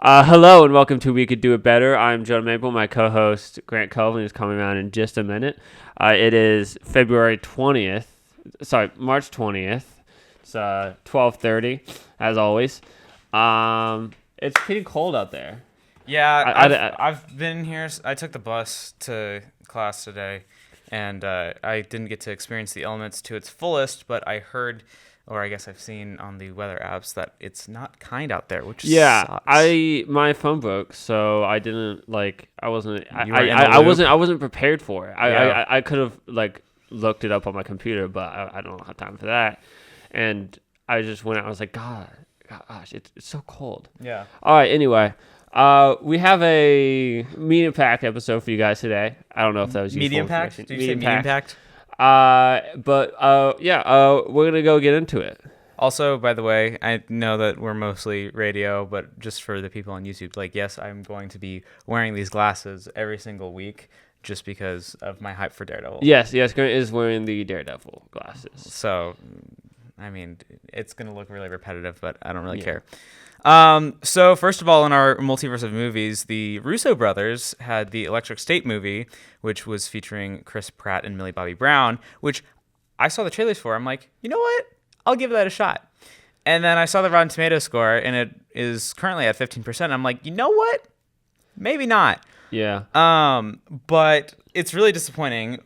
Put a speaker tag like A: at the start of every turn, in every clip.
A: Hello and welcome to We Could Do It Better. I'm Joe Maple. My co-host Grant Kelvin is coming around in just a minute. It is March 20th. It's 12:30, as always. It's pretty cold out there.
B: Yeah, I've been here. I took the bus to class today, and I didn't get to experience the elements to its fullest, but I heard, or I guess I've seen on the weather apps, that it's not kind out there, which sucks.
A: My phone broke, so I didn't I wasn't
B: You were in the loop?
A: I wasn't prepared for it.
B: Yeah.
A: I could have looked it up on my computer, but I don't have time for that. And I just went out. I was like, gosh, it's so cold.
B: Yeah.
A: All right. Anyway, we have a medium-packed episode for you guys today. I don't know if that was useful
B: Medium packed?
A: information.
B: Did you say medium packed?
A: We're gonna go get into it.
B: Also, by the way, I know that we're mostly radio, but just for the people on YouTube, yes, I'm going to be wearing these glasses every single week just because of my hype for Daredevil.
A: Yes, Grant is wearing the Daredevil glasses.
B: So, I mean, it's going to look really repetitive, but I don't really
A: Yeah.
B: care. So first of all, in our Multiverse of Movies, the Russo brothers had the Electric State movie, which was featuring Chris Pratt and Millie Bobby Brown, which I saw the trailers for. I'm like, you know what? I'll give that a shot. And then I saw the Rotten Tomatoes score, and it is currently at 15%. I'm like, you know what? Maybe not.
A: Yeah.
B: But it's really disappointing,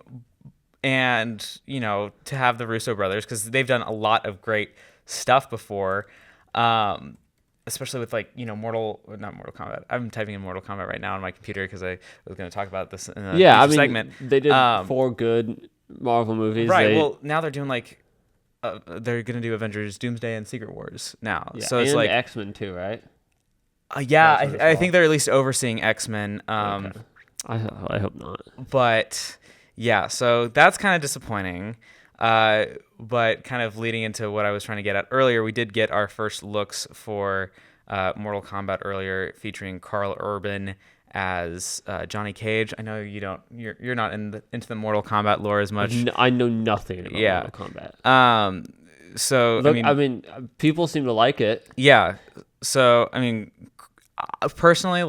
B: and to have the Russo brothers, because they've done a lot of great stuff before, especially with not Mortal Kombat. I'm typing in Mortal Kombat right now on my computer because I was going to talk about this in a segment.
A: They did 4 good Marvel movies.
B: Right. Well, now they're doing they're going to do Avengers, Doomsday, and Secret Wars now.
A: Yeah,
B: so it's
A: and X-Men too, right?
B: I think they're at least overseeing X-Men.
A: Okay. I hope not.
B: But yeah, so that's kind of disappointing. But kind of leading into what I was trying to get at earlier, we did get our first looks for Mortal Kombat earlier, featuring Karl Urban as Johnny Cage. I know you're not into the Mortal Kombat lore as much.
A: I know nothing about Mortal Kombat.
B: So
A: look, I mean, people seem to like it.
B: Yeah. So I mean, personally,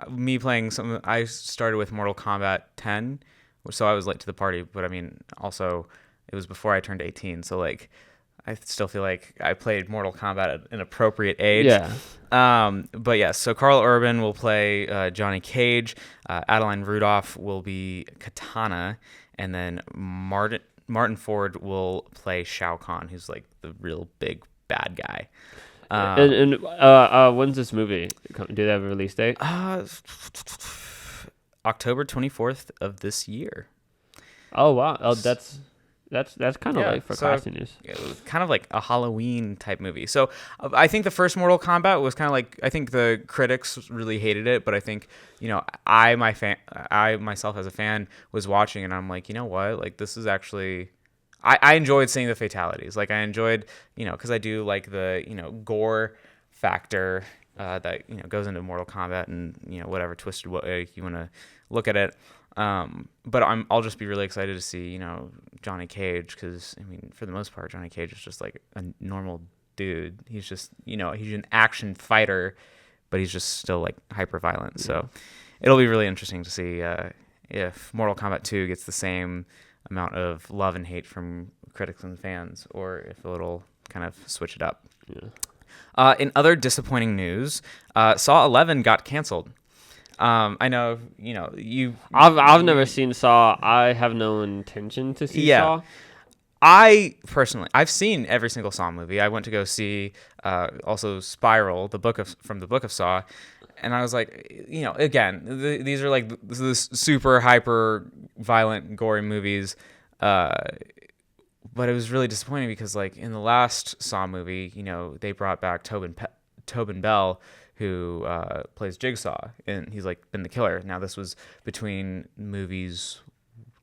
B: me playing I started with Mortal Kombat 10, so I was late to the party. But I mean, also it was before I turned 18, so I still feel like I played Mortal Kombat at an appropriate age.
A: Yeah.
B: But yeah, so Karl Urban will play Johnny Cage. Adeline Rudolph will be Katana, and then Martin Ford will play Shao Kahn, who's the real big bad guy.
A: When's this movie? Do they have a release date?
B: October 24th of this year.
A: Oh wow! Oh, that's kind of late for classic news.
B: It was kind of like a Halloween type movie. So I think the first Mortal Kombat was kind of I think the critics really hated it, but I think I myself as a fan was watching, and I'm like, you know what? This is actually. I enjoyed seeing the fatalities. I enjoyed, because I do the, gore factor that, goes into Mortal Kombat and, whatever twisted way you want to look at it. But I'll just be really excited to see, Johnny Cage, because, I mean, for the most part, Johnny Cage is just a normal dude. He's just, he's an action fighter, but he's just still hyper violent. Yeah. So it'll be really interesting to see if Mortal Kombat 2 gets the same amount of love and hate from critics and fans, or if it'll kind of switch it up. Yeah. In other disappointing news, Saw 11 got canceled. I know you.
A: I've never seen Saw. I have no intention to see Saw.
B: I've seen every single Saw movie. I went to go see also Spiral, from the Book of Saw. And I was like, again, these are this super hyper violent, gory movies. But it was really disappointing because in the last Saw movie, they brought back Tobin Bell, who plays Jigsaw, and he's been the killer. Now this was between movies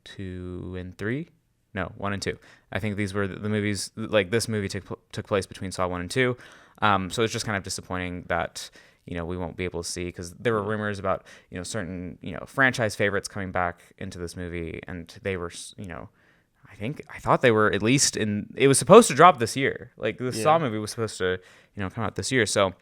B: 2 and 3. No, 1 and 2. I think these were the movies. This movie took place between Saw 1 and 2. So it's just kind of disappointing that we won't be able to see, because there were rumors about certain franchise favorites coming back into this movie, and they were I thought they were at least it was supposed to drop this year. The Saw movie was supposed to come out this year. So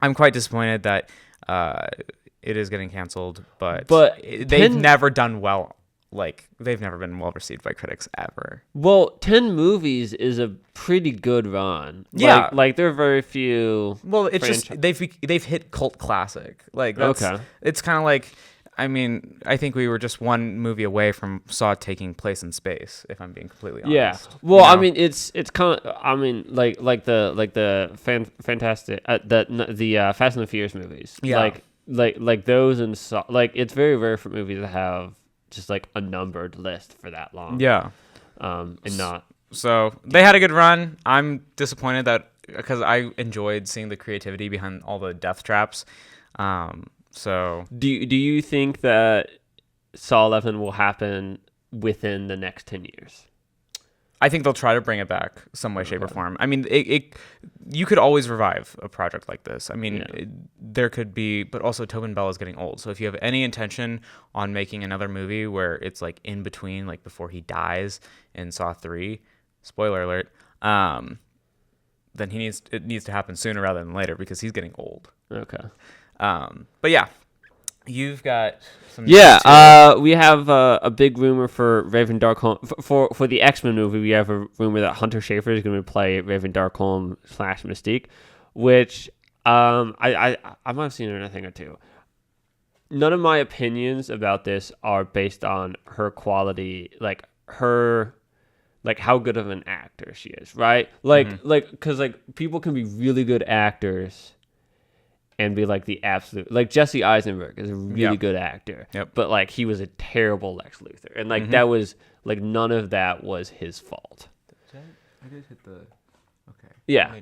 B: I'm quite disappointed that it is getting canceled, but they've
A: 10
B: never done well. Like, they've never been well received by critics ever.
A: Well, 10 movies is a pretty good run.
B: Yeah.
A: Like there are very few.
B: Well, it's just they've hit cult classic. Like, that's,
A: Okay.
B: It's kind of like, I mean, I think we were just one movie away from Saw taking place in space, if I'm being completely honest.
A: Yeah. Well,
B: You
A: I
B: know?
A: mean, it's kind of. I mean, like the fantastic the Fast and the Furious movies.
B: Yeah.
A: Like those and like it's very rare for movies to have just like a numbered list for that long.
B: Yeah.
A: And not.
B: So they had a good run. I'm disappointed that because I enjoyed seeing the creativity behind all the death traps. So
A: Do you think that Saw 11 will happen within the next 10 years?
B: I think they'll try to bring it back some way, shape, or form. I mean, you could always revive a project like this. I mean, there could be, but also Tobin Bell is getting old. So if you have any intention on making another movie where it's like in between, like before he dies in Saw 3, spoiler alert, then it needs to happen sooner rather than later because he's getting old.
A: Okay.
B: But yeah, you've got some.
A: We have a big rumor for Raven Darkholm for the X-Men movie. We have a rumor that Hunter Schafer is going to play Raven Darkholm / Mystique, which I might have seen in a thing or two. None of my opinions about this are based on her quality, like how good of an actor she is, right? Because people can be really good actors and be like the absolute, like Jesse Eisenberg is a really good actor, but like he was a terrible Lex Luthor, and like that was like none of that was his fault.
B: I did hit the. Okay.
A: Yeah.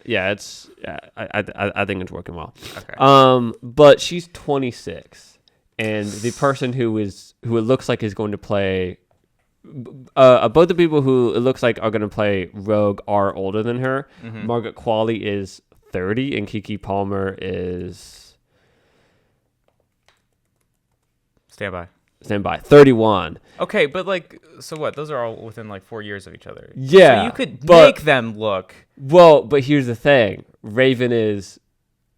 A: It's I think it's working well.
B: Okay.
A: But she's 26, and the person who it looks like is going to play. Both the people who it looks like are going to play Rogue are older than her. Margaret Qualley is 30 and Keke Palmer is
B: Stand by
A: 31.
B: Okay, but like, so what? Those are all within like 4 years of each other.
A: Yeah,
B: so you could make them look.
A: Well, but here's the thing: Raven is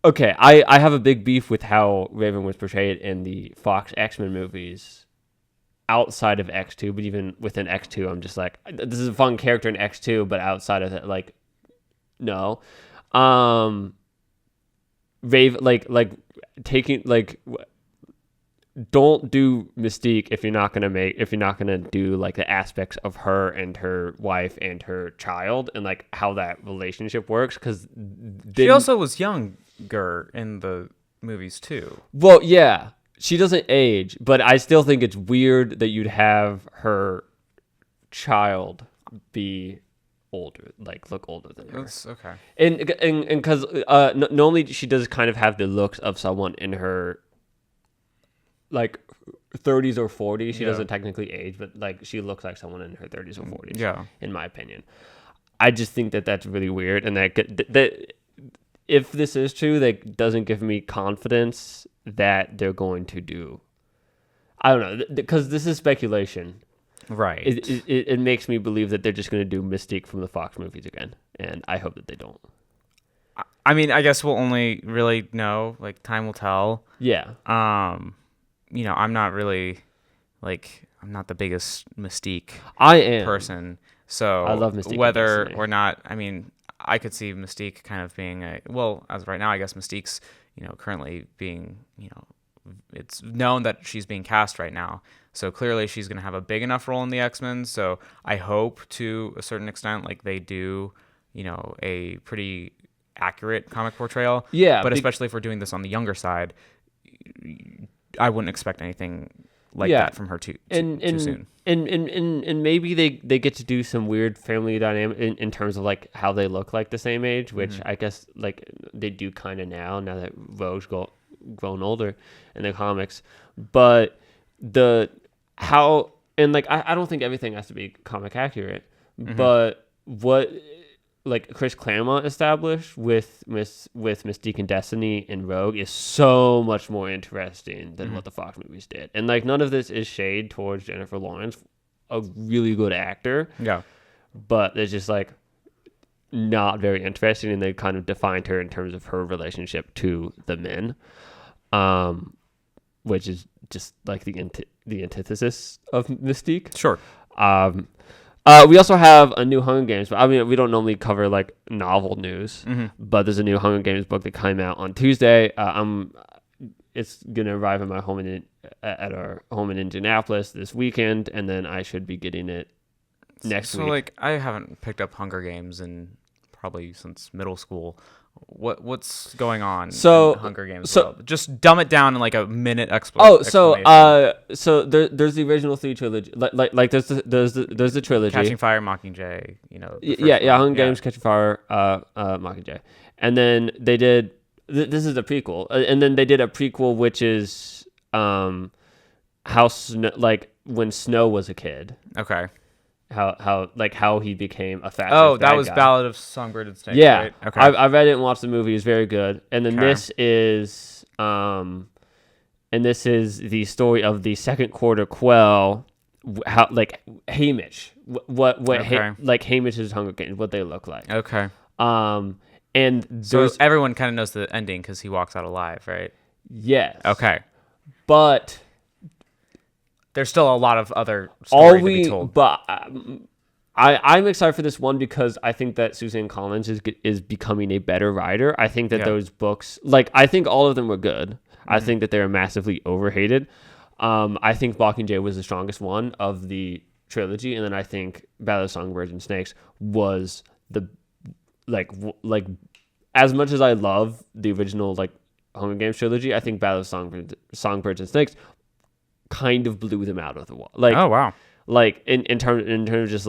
A: okay. I have a big beef with how Raven was portrayed in the Fox X-Men movies. Outside of X2, but even within X2, I'm just like, this is a fun character in X2, but outside of it, like, no. Raven, like taking, like, don't do Mystique if you're not gonna do like the aspects of her and her wife and her child and like how that relationship works, because
B: she also was younger in the movies too.
A: Well, yeah. She doesn't age, but I still think it's weird that you'd have her child be older, like look older than her.
B: That's okay.
A: And because normally she does kind of have the looks of someone in her like 30s or 40s. She doesn't technically age, but like she looks like someone in her 30s or 40s.
B: Yeah,
A: in my opinion, I just think that that's really weird, and that if this is true, that doesn't give me confidence that they're going to do. I don't know, because this is speculation.
B: Right.
A: It makes me believe that they're just going to do Mystique from the Fox movies again, and I hope that they don't.
B: I mean, I guess we'll only really know, like, time will tell.
A: Yeah.
B: You know, I'm not really, like, I'm not the biggest Mystique person. So
A: I love Mystique.
B: Whether or not, I mean, I could see Mystique kind of being as of right now, I guess Mystique's, currently being, it's known that she's being cast right now. So clearly she's going to have a big enough role in the X-Men. So I hope to a certain extent, like they do, a pretty accurate comic portrayal.
A: Yeah.
B: But especially if we're doing this on the younger side, I wouldn't expect anything like that from her too soon.
A: And maybe they get to do some weird family dynamic in terms of like how they look like the same age, which I guess like they do kind of now that Rogue's grown older in the comics. But I don't think everything has to be comic accurate, but what like Chris Claremont established with Mystique and Destiny and Rogue is so much more interesting than what the Fox movies did. And like none of this is shade towards Jennifer Lawrence, a really good actor.
B: Yeah.
A: But it's just like not very interesting, and they kind of defined her in terms of her relationship to the men. which is just like the antithesis of Mystique.
B: Sure.
A: We also have a new Hunger Games, but I mean, we don't normally cover like novel news, but there's a new Hunger Games book that came out on Tuesday. It's gonna arrive at my home at our home in Indianapolis this weekend, and then I should be getting it next week.
B: So like, I haven't picked up Hunger Games in probably since middle school. What's going on in Hunger Games world? Just dumb it down in like a minute explanation.
A: So there's the original 3 trilogy. Like there's the trilogy.
B: Catching Fire, Mockingjay.
A: Hunger Games, Catching Fire, Mockingjay, and then they did. This is a prequel, and then they did a prequel which is how when Snow was a kid.
B: Okay.
A: How he became a fat.
B: Oh, that was guy. Ballad of Songbird and Snake.
A: Yeah.
B: Right? Okay.
A: I read it and watched the movie. It's very good. And then this is the story of the second quarter quell. How Hamish, Hamish's Hunger Games, what they look like.
B: Okay.
A: And
B: so everyone kind of knows the ending because he walks out alive, right?
A: Yes.
B: Okay.
A: But
B: there's still a lot of other story to be told.
A: But I'm excited for this one because I think that Suzanne Collins is becoming a better writer. I think that those books, I think all of them were good. I think that they were massively overhated. I think Mockingjay was the strongest one of the trilogy, and then I think Battle of Songbirds and Snakes was the as much as I love the original Hunger Games trilogy, I think Battle of Songbirds and Snakes kind of blew them out of the wall.
B: Oh wow!
A: In terms of just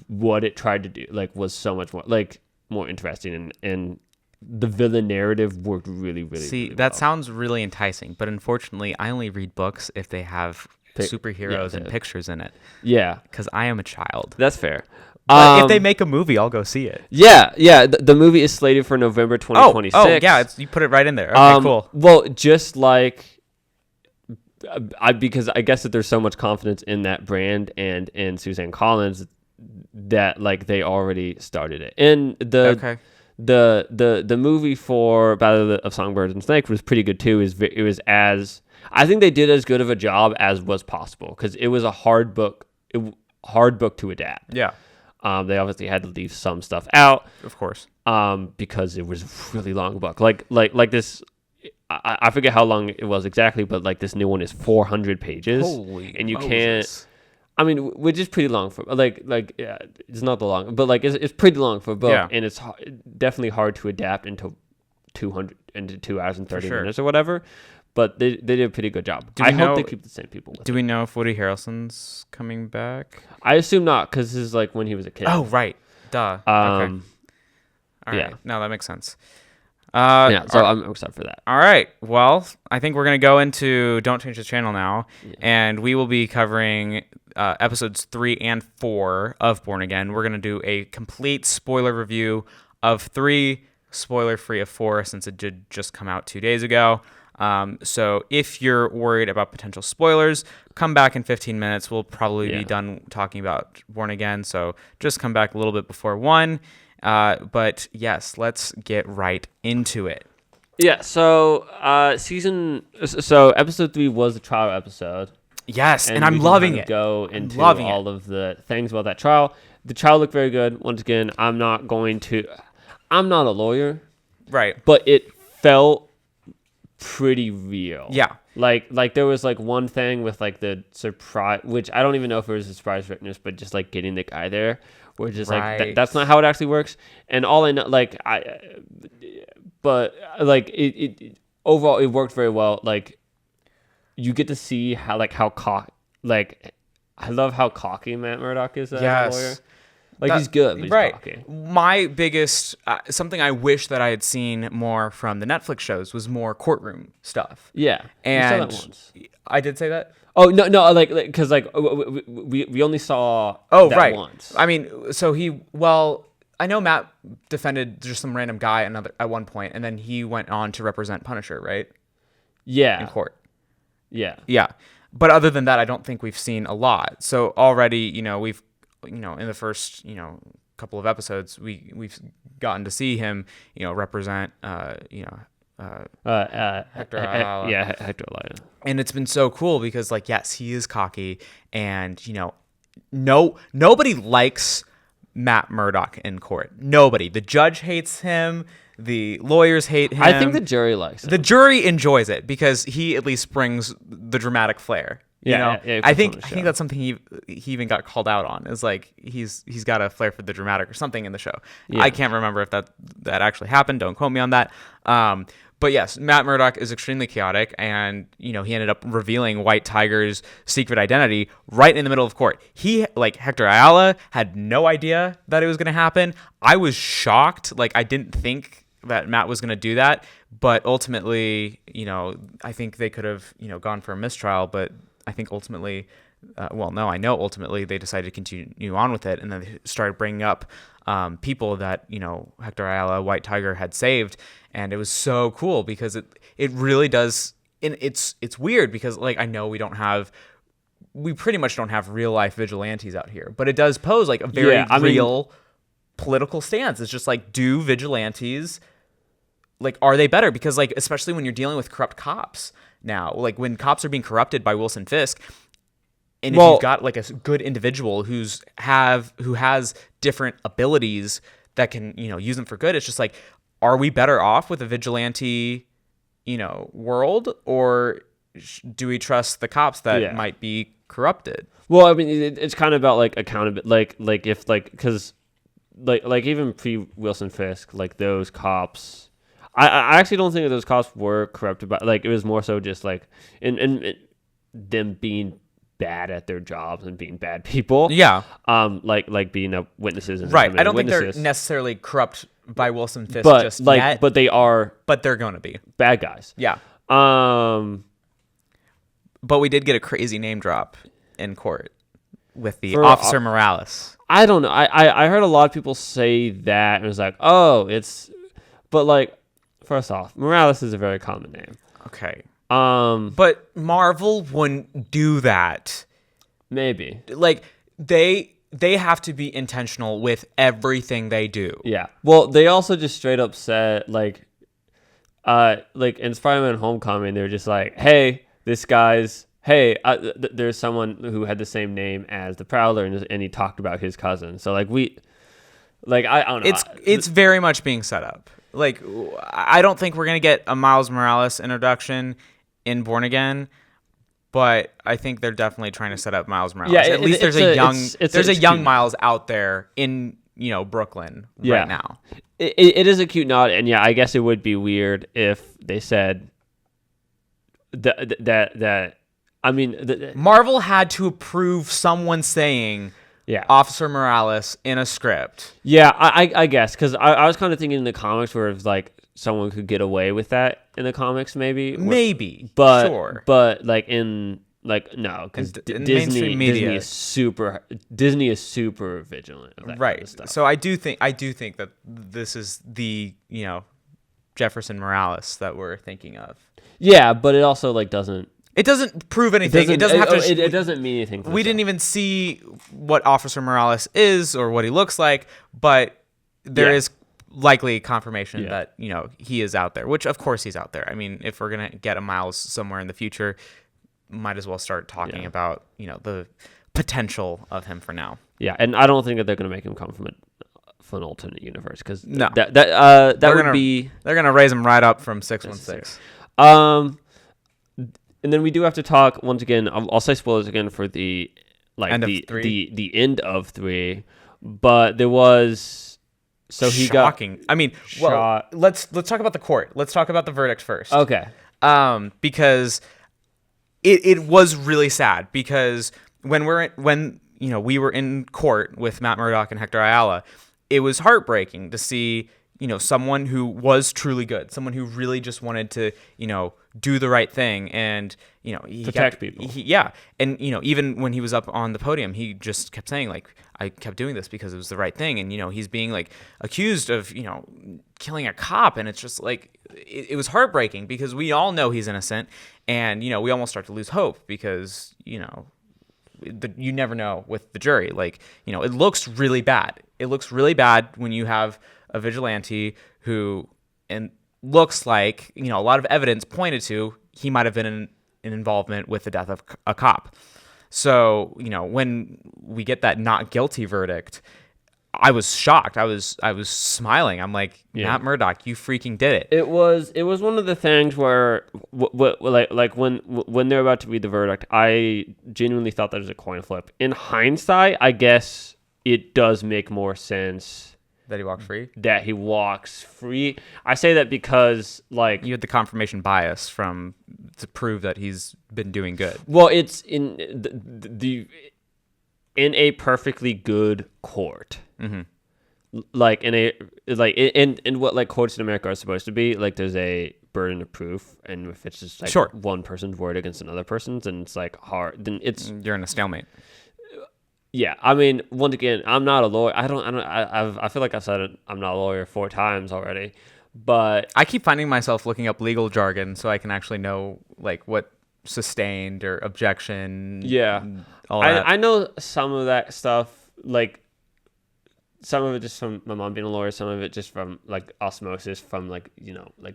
A: what it tried to do, was so much more interesting, and the villain narrative worked really, really.
B: See,
A: really
B: that
A: well.
B: sounds really enticing, but unfortunately, I only read books if they have superheroes and pictures in it.
A: Yeah,
B: because I am a child.
A: That's fair.
B: But if they make a movie, I'll go see it.
A: Yeah. The movie is slated for November 2026.
B: Oh yeah, you put it right in there. Okay, cool.
A: Well, just because I guess that there's so much confidence in that brand and in Suzanne Collins that they already started it. And the movie for Battle of Songbirds and Snakes was pretty good too. I think they did as good of a job as was possible because it was a hard book to adapt.
B: Yeah.
A: They obviously had to leave some stuff out,
B: of course,
A: because it was a really long book. Like this, I forget how long it was exactly, but this new one is 400 pages.
B: Holy
A: and you
B: Moses.
A: Can't. I mean, which is pretty long for it's not the long, but it's pretty long for a book, and it's definitely hard to adapt into 2 hours and 30 minutes or whatever. But they did a pretty good job. I hope they keep the same people with
B: Do we know if Woody Harrelson's coming back?
A: I assume not, because this is when he was a kid.
B: Oh, right. Duh. Okay. All right.
A: Yeah.
B: No, that makes sense.
A: So I'm excited for that.
B: All right. Well, I think we're going to go into Don't Change the Channel now, and we will be covering episodes 3 and 4 of Born Again. We're going to do a complete spoiler review of 3, spoiler-free of 4, since it did just come out 2 days ago. So if you're worried about potential spoilers, come back in 15 minutes. We'll probably be done talking about Born Again. So just come back a little bit before 1. But yes, let's get right into it.
A: Yeah. So episode 3 was a trial episode.
B: Yes. And I'm loving it.
A: Go into all of the things about that trial. The trial looked very good. Once again, I'm not a lawyer.
B: Right.
A: But it felt pretty real.
B: Yeah.
A: Like there was one thing with the surprise, which I don't even know if it was a surprise witness, but just getting the guy there, where just that's not how it actually works. And all I know, it overall it worked very well. You get to see how I love how cocky Matt Murdock is as a lawyer. He's good, but he's cocky.
B: My biggest, something I wish that I had seen more from the Netflix shows was more courtroom stuff.
A: Yeah.
B: And
A: you saw that once.
B: I did say that?
A: Oh, no, because we only saw that once.
B: I mean, I know Matt defended just some random guy at one point, and then he went on to represent Punisher, right?
A: Yeah.
B: In court.
A: Yeah.
B: Yeah. But other than that, I don't think we've seen a lot. So already, we've in the first couple of episodes we've gotten to see him represent Hector Ayala.
A: Yeah, Hector Ayala.
B: And it's been so cool because, like, yes, he is cocky, and nobody likes Matt Murdock in court. Nobody. The judge hates him. The lawyers hate him.
A: I think the jury likes him.
B: The jury enjoys it because he at least brings the dramatic flair.
A: Yeah,
B: I think that's something he even got called out on. Is like he's got a flair for the dramatic or something in the show. Yeah. I can't remember if that actually happened. Don't quote me on that. But yes, Matt Murdock is extremely chaotic, and he ended up revealing White Tiger's secret identity right in the middle of court. Hector Ayala had no idea that it was going to happen. I was shocked. Like, I didn't think that Matt was going to do that, but ultimately, I think they could have, gone for a mistrial, but I think ultimately, I know ultimately they decided to continue on with it, and then they started bringing up people that Hector Ayala, White Tiger, had saved, and it was so cool because it really does. And it's weird because, like, I know we pretty much don't have real life vigilantes out here, but it does pose like a very real political stance. It's just like, do vigilantes, like, are they better? Because, like, especially when you're dealing with corrupt cops now, like when cops are being corrupted by Wilson Fisk, and if you've got like a good individual who has different abilities that can use them for good, it's just like, are we better off with a vigilante world, or do we trust the cops that might be corrupted?
A: Well, I mean, it's kind of about like accountability, like if like because like even pre Wilson Fisk, like those cops. I actually don't think that those cops were corrupted, but like it was more so just like in them being bad at their jobs and being bad people.
B: Yeah.
A: Like being witnesses and
B: right. I don't think they're necessarily corrupt by Wilson Fisk yet.
A: But they are.
B: But they're going to be
A: bad guys.
B: Yeah. But we did get a crazy name drop in court with the Officer Morales.
A: I don't know. I heard a lot of people say that, and it was like, oh, but like, first off, Morales is a very common name.
B: Okay. But Marvel wouldn't do that.
A: Maybe.
B: Like, they have to be intentional with everything they do.
A: Yeah. Well, they also just straight up said, like in Spider-Man Homecoming, they were just like, hey, there's someone who had the same name as the Prowler, and he talked about his cousin. So like I don't know.
B: It's very much being set up. Like, I don't think we're gonna get a Miles Morales introduction in Born Again, but I think they're definitely trying to set up Miles Morales. Yeah, at least there's a young Miles out there in Brooklyn right now.
A: It is a cute nod, and I guess it would be weird if they said that. I mean,
B: Marvel had to approve someone saying. Yeah, Officer Morales in a script.
A: Yeah, I guess, because I was kind of thinking in the comics where it's like someone could get away with that in the comics, maybe, but sure, but like no, because Disney is super vigilant of that kind of stuff.
B: So I do think that this is the Jefferson Morales that we're thinking of.
A: Yeah, but it also like doesn't.
B: It doesn't prove anything. It doesn't have to.
A: It doesn't mean anything.
B: We didn't even see what Officer Morales is or what he looks like, but there is likely confirmation that he is out there. Which of course he's out there. I mean, if we're gonna get a Miles somewhere in the future, might as well start talking about the potential of him for now.
A: Yeah, and I don't think that they're gonna make him come from an alternate universe, because
B: no,
A: that would be.
B: They're gonna raise him right up from 616.
A: And then we do have to talk once again. I'll say spoilers again for the
B: end of 3.
A: The end of 3, but there was he
B: shocking. I mean, well, let's talk about the court. Let's talk about the verdict first.
A: Okay.
B: Because it was really sad, because when we were in court with Matt Murdock and Hector Ayala, it was heartbreaking to see someone who was truly good, someone who really just wanted to do the right thing, and he
A: protect people.
B: And even when he was up on the podium, he just kept saying, like, I kept doing this because it was the right thing. And he's being like accused of killing a cop, and it's just like it was heartbreaking, because we all know he's innocent, and we almost start to lose hope, because you never know with the jury. Like, it looks really bad. It looks really bad when you have a vigilante who, and looks like, a lot of evidence pointed to he might have been in involvement with the death of a cop. So, when we get that not guilty verdict, I was shocked. I was smiling. I'm like, Matt Murdock, you freaking did it.
A: It was one of the things where, when they're about to read the verdict, I genuinely thought that was a coin flip. In hindsight, I guess it does make more sense
B: that he walks free.
A: That he walks free. I say that because
B: you had the confirmation bias to prove that he's been doing good.
A: Well, it's in in a perfectly good court.
B: Mm-hmm.
A: In what courts in America are supposed to be, there's a burden of proof, and if it's just one person's word against another person's, and it's hard, then
B: you're in a stalemate.
A: Yeah, I mean, once again, I'm not a lawyer. I feel like I've said it. I'm not a lawyer 4 times already, but
B: I keep finding myself looking up legal jargon so I can actually know what sustained or objection.
A: Yeah,
B: all that.
A: I know some of that stuff. Some of it just from my mom being a lawyer, some of it just from osmosis from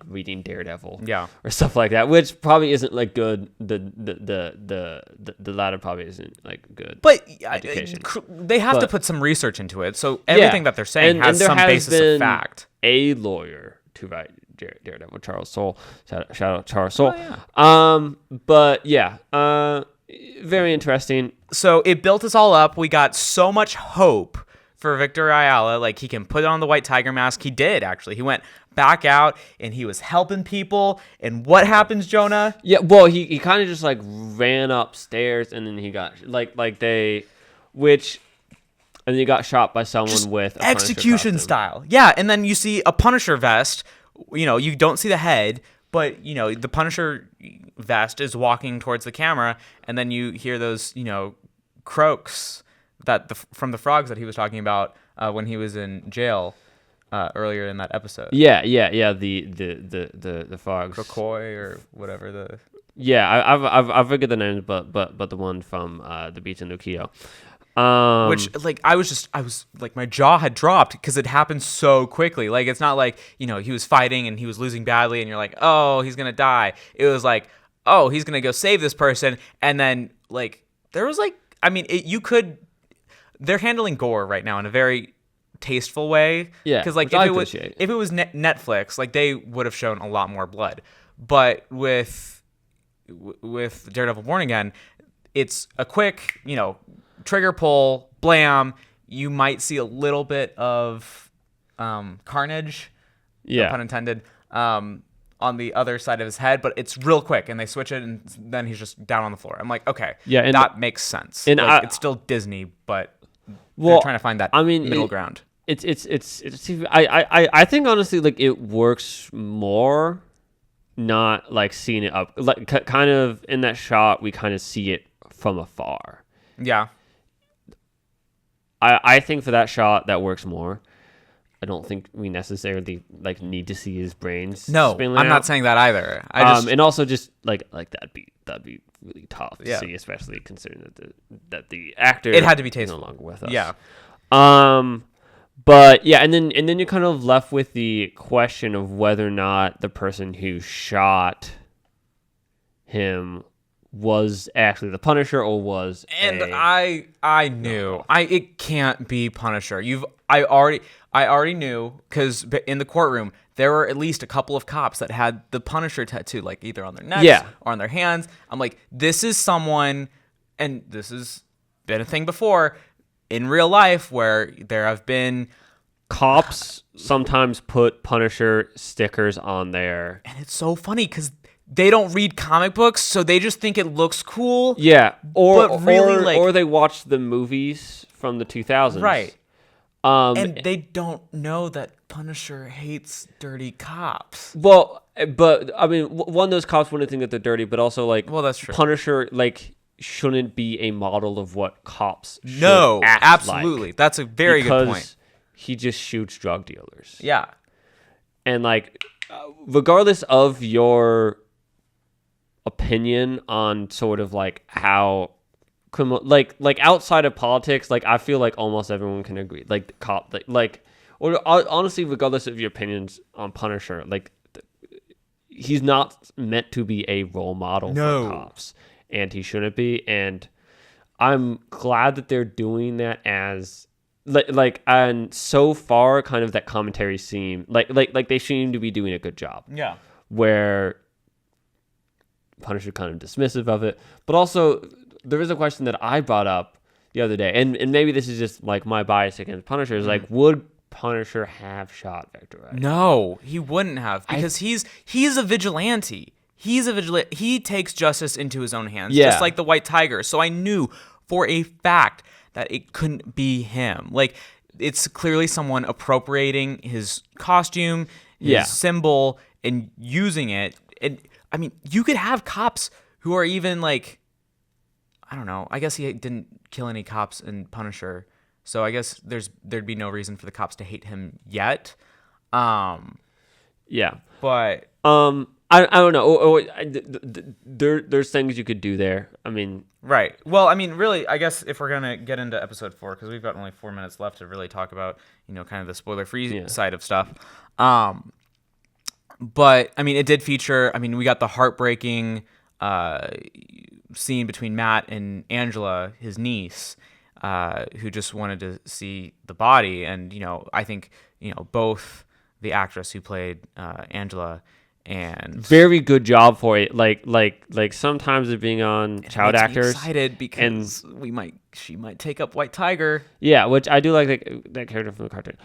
A: reading Daredevil, or stuff like that, which probably isn't good. The latter probably isn't good.
B: But
A: education.
B: They have to put some research into it, so everything that they're saying has some basis of fact.
A: A lawyer to write Daredevil, Charles Soule. Shout out Charles Soule.
B: Oh, yeah.
A: But yeah, very interesting.
B: So it built us all up. We got so much hope for Victor Ayala, he can put on the white tiger mask. He did, actually. He went back out, and he was helping people. And what happens, Jonah?
A: Yeah, well, he kind of just, ran upstairs, and then he got, and then he got shot by someone just with a
B: execution style. Yeah, and then you see a Punisher vest. You don't see the head, but, the Punisher vest is walking towards the camera, and then you hear those, croaks from the frogs that he was talking about when he was in jail earlier in that episode.
A: Yeah. The frogs.
B: Crocoy or whatever .
A: Yeah, I've forget the names, but the one from the beach in Luquillo.
B: Which I was my jaw had dropped because it happened so quickly. It's not he was fighting and he was losing badly and you're like, oh, he's gonna die. It was oh, he's gonna go save this person, and then there was they're handling gore right now in a very tasteful way.
A: Yeah,
B: because if it was Netflix, they would have shown a lot more blood. But with Daredevil Born Again, it's a quick, trigger pull, blam. You might see a little bit of carnage, no pun intended, on the other side of his head, but it's real quick, and they switch it, and then he's just down on the floor. I'm like, okay, that makes sense. And it's still Disney, but they're trying to find that middle ground.
A: It's I think honestly it works more not seeing it up kind of in that shot. We kind of see it from afar.
B: Yeah.
A: I think for that shot that works more. I don't think we necessarily need to see his brains.
B: No, I'm not saying that either.
A: And also just that'd be really tough to see, especially considering that the actor
B: it had to be tasteful.
A: No longer with us.
B: Yeah.
A: But yeah, and then you're kind of left with the question of whether or not the person who shot him was actually the Punisher or was.
B: And I knew it can't be Punisher. I already knew because in the courtroom there were at least a couple of cops that had the Punisher tattoo, either on their necks or on their hands. I'm like, this is someone, and this has been a thing before in real life where there have been
A: cops sometimes put Punisher stickers on there,
B: and it's so funny because they don't read comic books, so they just think it looks cool.
A: Yeah, or they watch the movies from the 2000s,
B: right? And they don't know that Punisher hates dirty cops.
A: Well, but I mean, one, those cops wouldn't think that they're dirty, but also
B: well, that's true.
A: Punisher shouldn't be a model of what cops should act
B: absolutely.
A: Like,
B: that's a very good point.
A: He just shoots drug dealers.
B: Yeah,
A: and regardless of your opinion on sort of how criminal, outside of politics, I feel almost everyone can agree, or honestly, regardless of your opinions on Punisher, he's not meant to be a role model
B: No.
A: for cops, and he shouldn't be. And I'm glad that they're doing that as and so far, kind of that commentary seem like they seem to be doing a good job.
B: Yeah.
A: Where Punisher kind of dismissive of it, but also there is a question that I brought up the other day, and maybe this is just like my bias against Punisher, is like, would Punisher have shot Victor Wright?
B: No, he wouldn't have, because he's a vigilante. He's a vigilante. He takes justice into his own hands, just like the White Tiger. So I knew for a fact that it couldn't be him. Like, it's clearly someone appropriating his costume, his symbol, and using it. And I mean, you could have cops who are even like, I don't know. I guess he didn't kill any cops in Punisher, so I guess there'd be no reason for the cops to hate him yet.
A: Yeah,
B: but
A: I don't know. There's things you could do there. I mean,
B: right. Well, I mean, really, I guess if we're gonna get into episode 4, because we've got only 4 minutes left to really talk about, kind of the spoiler-free side of stuff. But I mean, it did feature. I mean, we got the heartbreaking scene between Matt and Angela, his niece, who just wanted to see the body, and I think both the actress who played Angela and
A: very good job for it. Like sometimes it being on child actors.
B: Excited because she might take up White Tiger.
A: Yeah, which I do like that character from the cartoon.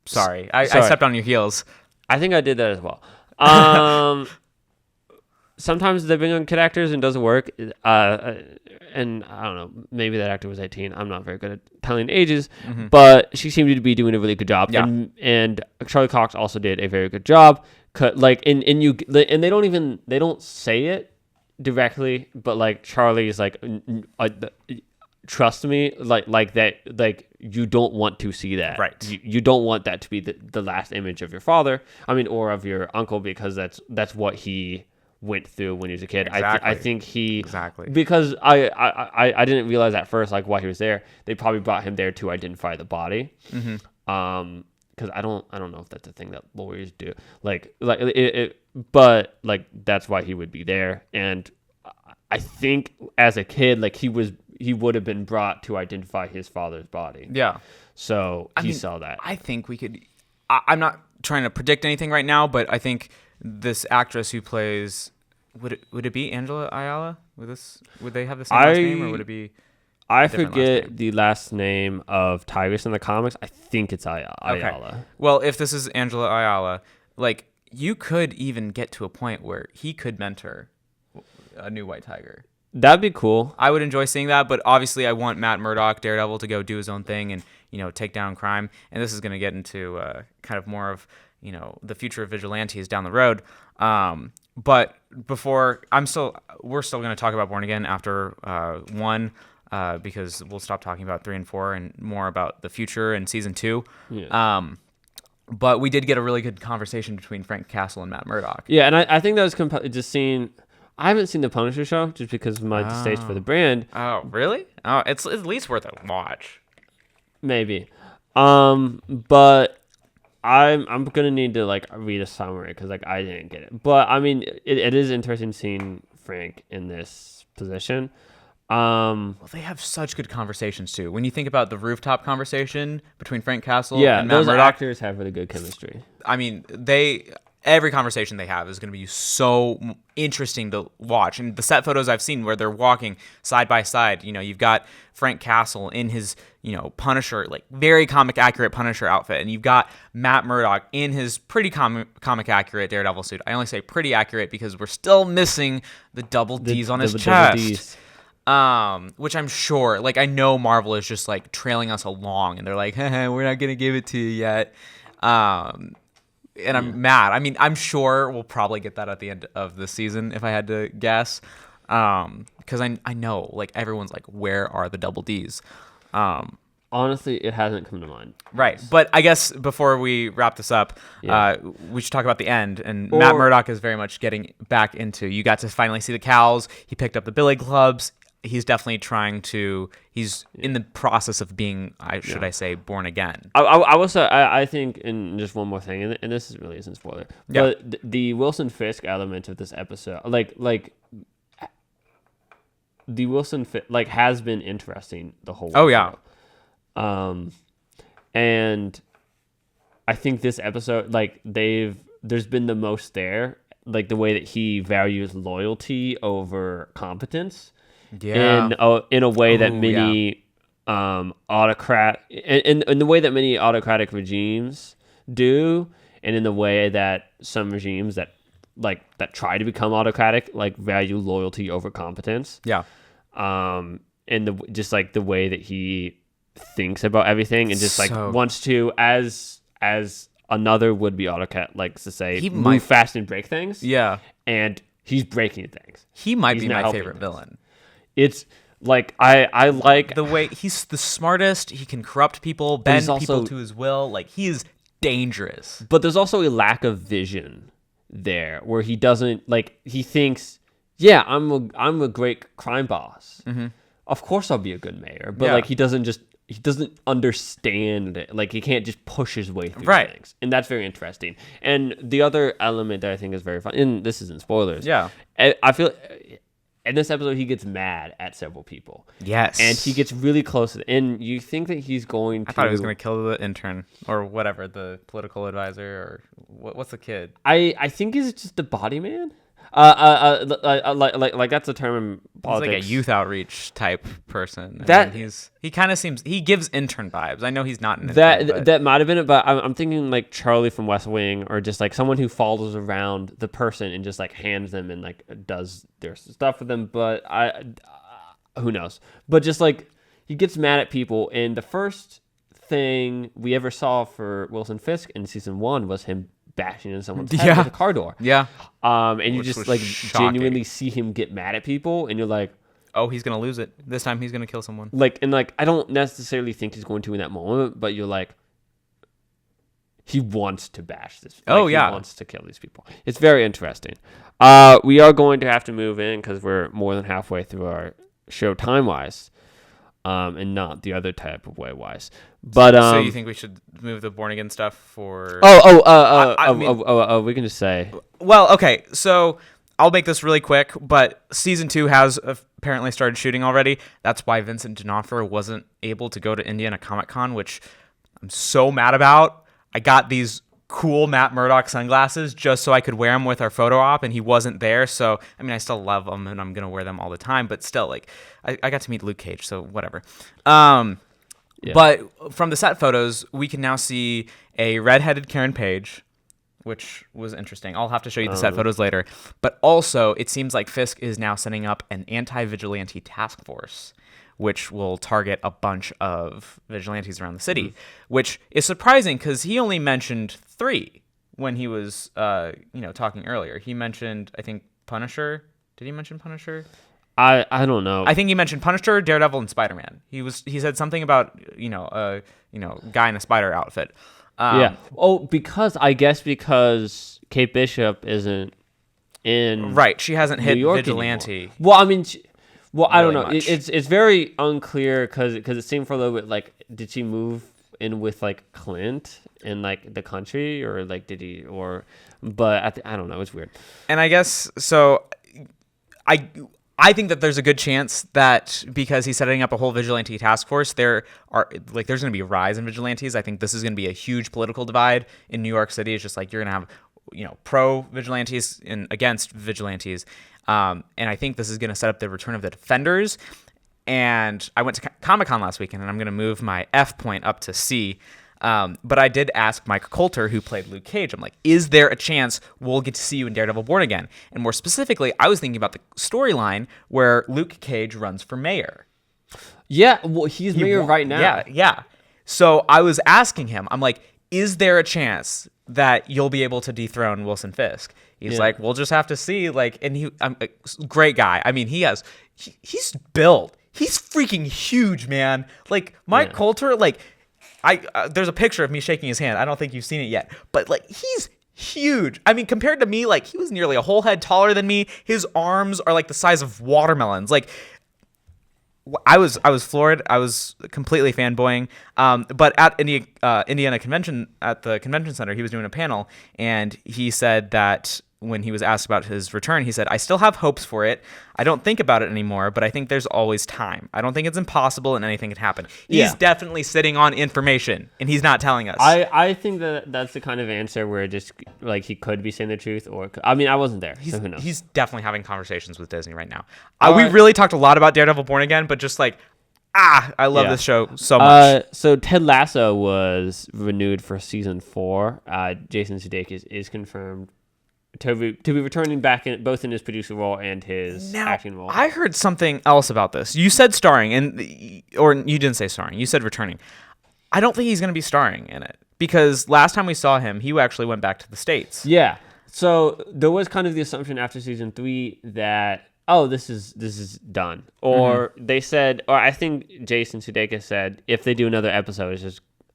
B: Sorry, I stepped on your heels.
A: I think I did that as well. Sometimes they bring on kid actors and it doesn't work. And I don't know, maybe that actor was 18. I'm not very good at telling ages, but she seemed to be doing a really good job.
B: Yeah.
A: And Charlie Cox also did a very good job. And they don't say it directly, but like Charlie's like, trust me, like that, like you don't want to see that.
B: Right.
A: You don't want that to be the last image of your father. I mean, or of your uncle, because that's what he went through when he was a kid.
B: Exactly.
A: I think he
B: exactly
A: because I didn't realize at first like why he was there. They probably brought him there to identify the body. Because I don't know if that's a thing that lawyers do. But like that's why he would be there. And I think as a kid, like he would have been brought to identify his father's body.
B: Yeah.
A: So he saw that.
B: I think we could. I'm not trying to predict anything right now, but I think this actress who plays would it be Angela Ayala? Would they have the same last name, or would it be?
A: I forget the last name of Tigress in the comics. I think it's Ayala.
B: Okay. Well, if this is Angela Ayala, like you could even get to a point where he could mentor a new White Tiger.
A: That'd be cool.
B: I would enjoy seeing that, but obviously I want Matt Murdock, Daredevil, to go do his own thing and take down crime. And this is going to get into kind of more of the future of vigilantes down the road. But before we're still going to talk about Born Again after 1, because we'll stop talking about 3 and 4 and more about the future in season 2.
A: Yeah.
B: But we did get a really good conversation between Frank Castle and Matt Murdock.
A: Yeah, and I think that was just seeing. I haven't seen the Punisher show just because of my distaste for the brand.
B: Oh, really? Oh, it's at least worth a watch.
A: Maybe. But I'm gonna need to like read a summary because like I didn't get it. But I mean, it is interesting seeing Frank in this position.
B: Well, they have such good conversations too. When you think about the rooftop conversation between Frank Castle and Matt
A: those
B: Murdock,
A: actors have really good chemistry.
B: I mean, every conversation they have is going to be so interesting to watch. And the set photos I've seen where they're walking side by side, you've got Frank Castle in his, Punisher, like very comic accurate Punisher outfit. And you've got Matt Murdock in his pretty comic accurate Daredevil suit. I only say pretty accurate because we're still missing the double D's on his chest. Which I'm sure, like I know Marvel is just like trailing us along and they're like, we're not going to give it to you yet. And I'm mad. I mean, I'm sure we'll probably get that at the end of the season if I had to guess. Because I know, like, everyone's like, where are the double Ds?
A: Honestly, it hasn't come to mind.
B: Right. But I guess before we wrap this up, we should talk about the end. And Matt Murdock is very much getting back into, you got to finally see the cows. He picked up the billy clubs. he's definitely trying to. He's in the process of being, should I say, born again.
A: I will say, I think, and just one more thing, and this really isn't spoiler, but the Wilson Fisk element of this episode, like the Wilson Fisk, has been interesting the whole way.
B: Oh yeah.
A: And I think this episode, there's been the most there, the way that he values loyalty over competence.
B: Yeah.
A: In a way that many in the way that many autocratic regimes do, and in the way that some regimes that try to become autocratic value loyalty over competence.
B: Yeah.
A: And the way that he thinks about everything and just wants to, as another would-be autocrat likes to say, he move fast and break things.
B: Yeah.
A: And he's breaking things.
B: He might be my favorite villain.
A: It's I like
B: the way he's the smartest. He can corrupt people, bend people to his will. He is dangerous.
A: But there's also a lack of vision there, where he doesn't he thinks, yeah, I'm a great crime boss. Mm-hmm. Of course I'll be a good mayor. But he doesn't understand it. He can't just push his way through things. And that's very interesting. And the other element that I think is very fun, and this isn't spoilers.
B: Yeah.
A: I feel in this episode, he gets mad at several people.
B: Yes.
A: And he gets really close. And you think that he's going to...
B: I thought he was going to kill the intern or whatever, the political advisor, or what's the kid?
A: I think he's just the body man. That's a term in politics.
B: He's like a youth outreach type person. He kind of seems, he gives intern vibes. I know he's not an intern.
A: That might have been it, but I'm thinking Charlie from West Wing, or just someone who follows around the person and just hands them and does their stuff with them. But who knows? But just he gets mad at people, and the first thing we ever saw for Wilson Fisk in season 1 was him bashing in someone's head with a car door.
B: Yeah.
A: And you just genuinely see him get mad at people, and you're like,
B: oh, he's gonna lose it this time. He's gonna kill someone.
A: I don't necessarily think he's going to in that moment, but you're he wants to bash this. He wants to kill these people. It's very interesting. We are going to have to move in because we're more than halfway through our show time wise. And not the other type of way wise. But
B: so you think we should move the born again stuff for?
A: We can just say.
B: Well, okay, so I'll make this really quick. But season 2 has apparently started shooting already. That's why Vincent D'Onofrio wasn't able to go to Indiana Comic Con, which I'm so mad about. I got these cool Matt Murdock sunglasses just so I could wear them with our photo op, and he wasn't there. So I still love them and I'm gonna wear them all the time, but still I got to meet Luke Cage, so whatever. But from the set photos we can now see a redheaded Karen Page, which was interesting. I'll have to show you the set photos later. But also it seems like Fisk is now setting up an anti-vigilante task force, which will target a bunch of vigilantes around the city, which is surprising because he only mentioned 3 when he was, talking earlier. He mentioned, I think, Punisher. Did he mention Punisher?
A: I don't know.
B: I think he mentioned Punisher, Daredevil, and Spider-Man. He said something about guy in a spider outfit.
A: Because Kate Bishop isn't in
B: right. She hasn't hit
A: York
B: vigilante.
A: Anymore. Well, I don't know. It's very unclear because it seemed for a little bit did she move in with Clint in the country, or did he, or but I don't know. It's weird.
B: And I guess so. I think that there's a good chance that because he's setting up a whole vigilante task force, there's going to be a rise in vigilantes. I think this is going to be a huge political divide in New York City. It's just you're going to have pro vigilantes and against vigilantes. And I think this is going to set up the return of the Defenders. And I went to Comic-Con last weekend, and I'm going to move my F point up to C. But I did ask Mike Coulter, who played Luke Cage, I'm like, is there a chance we'll get to see you in Daredevil Born Again? And more specifically, I was thinking about the storyline where Luke Cage runs for mayor.
A: Yeah, well, he's mayor right now.
B: Yeah. So I was asking him, I'm like, is there a chance that you'll be able to dethrone Wilson Fisk? He's like, we'll just have to see. And great guy. He's built. He's freaking huge, man. Mike Coulter, there's a picture of me shaking his hand. I don't think you've seen it yet, but he's huge. Compared to me, he was nearly a whole head taller than me. His arms are the size of watermelons. I was floored. I was completely fanboying. But at Indiana convention, at the convention center, he was doing a panel, and he said that when he was asked about his return, he said, "I still have hopes for it. I don't think about it anymore, but I think there's always time. I don't think it's impossible, and anything can happen." He's definitely sitting on information, and he's not telling us.
A: I think that's the kind of answer where just like he could be saying the truth, or I mean, I wasn't there, so who knows?
B: He's definitely having conversations with Disney right now. We really talked a lot about Daredevil Born Again, but just like, I love this show so much.
A: So Ted Lasso was renewed for season 4. Jason Sudeikis is confirmed to be returning back in both in his producer role and his acting role.
B: I heard something else about this. You said starring, or you didn't say starring. You said returning. I don't think he's going to be starring in it because last time we saw him, he actually went back to the States.
A: Yeah. So there was kind of the assumption after season 3 that this is done, or they said, or I think Jason Sudeikis said, if they do another episode,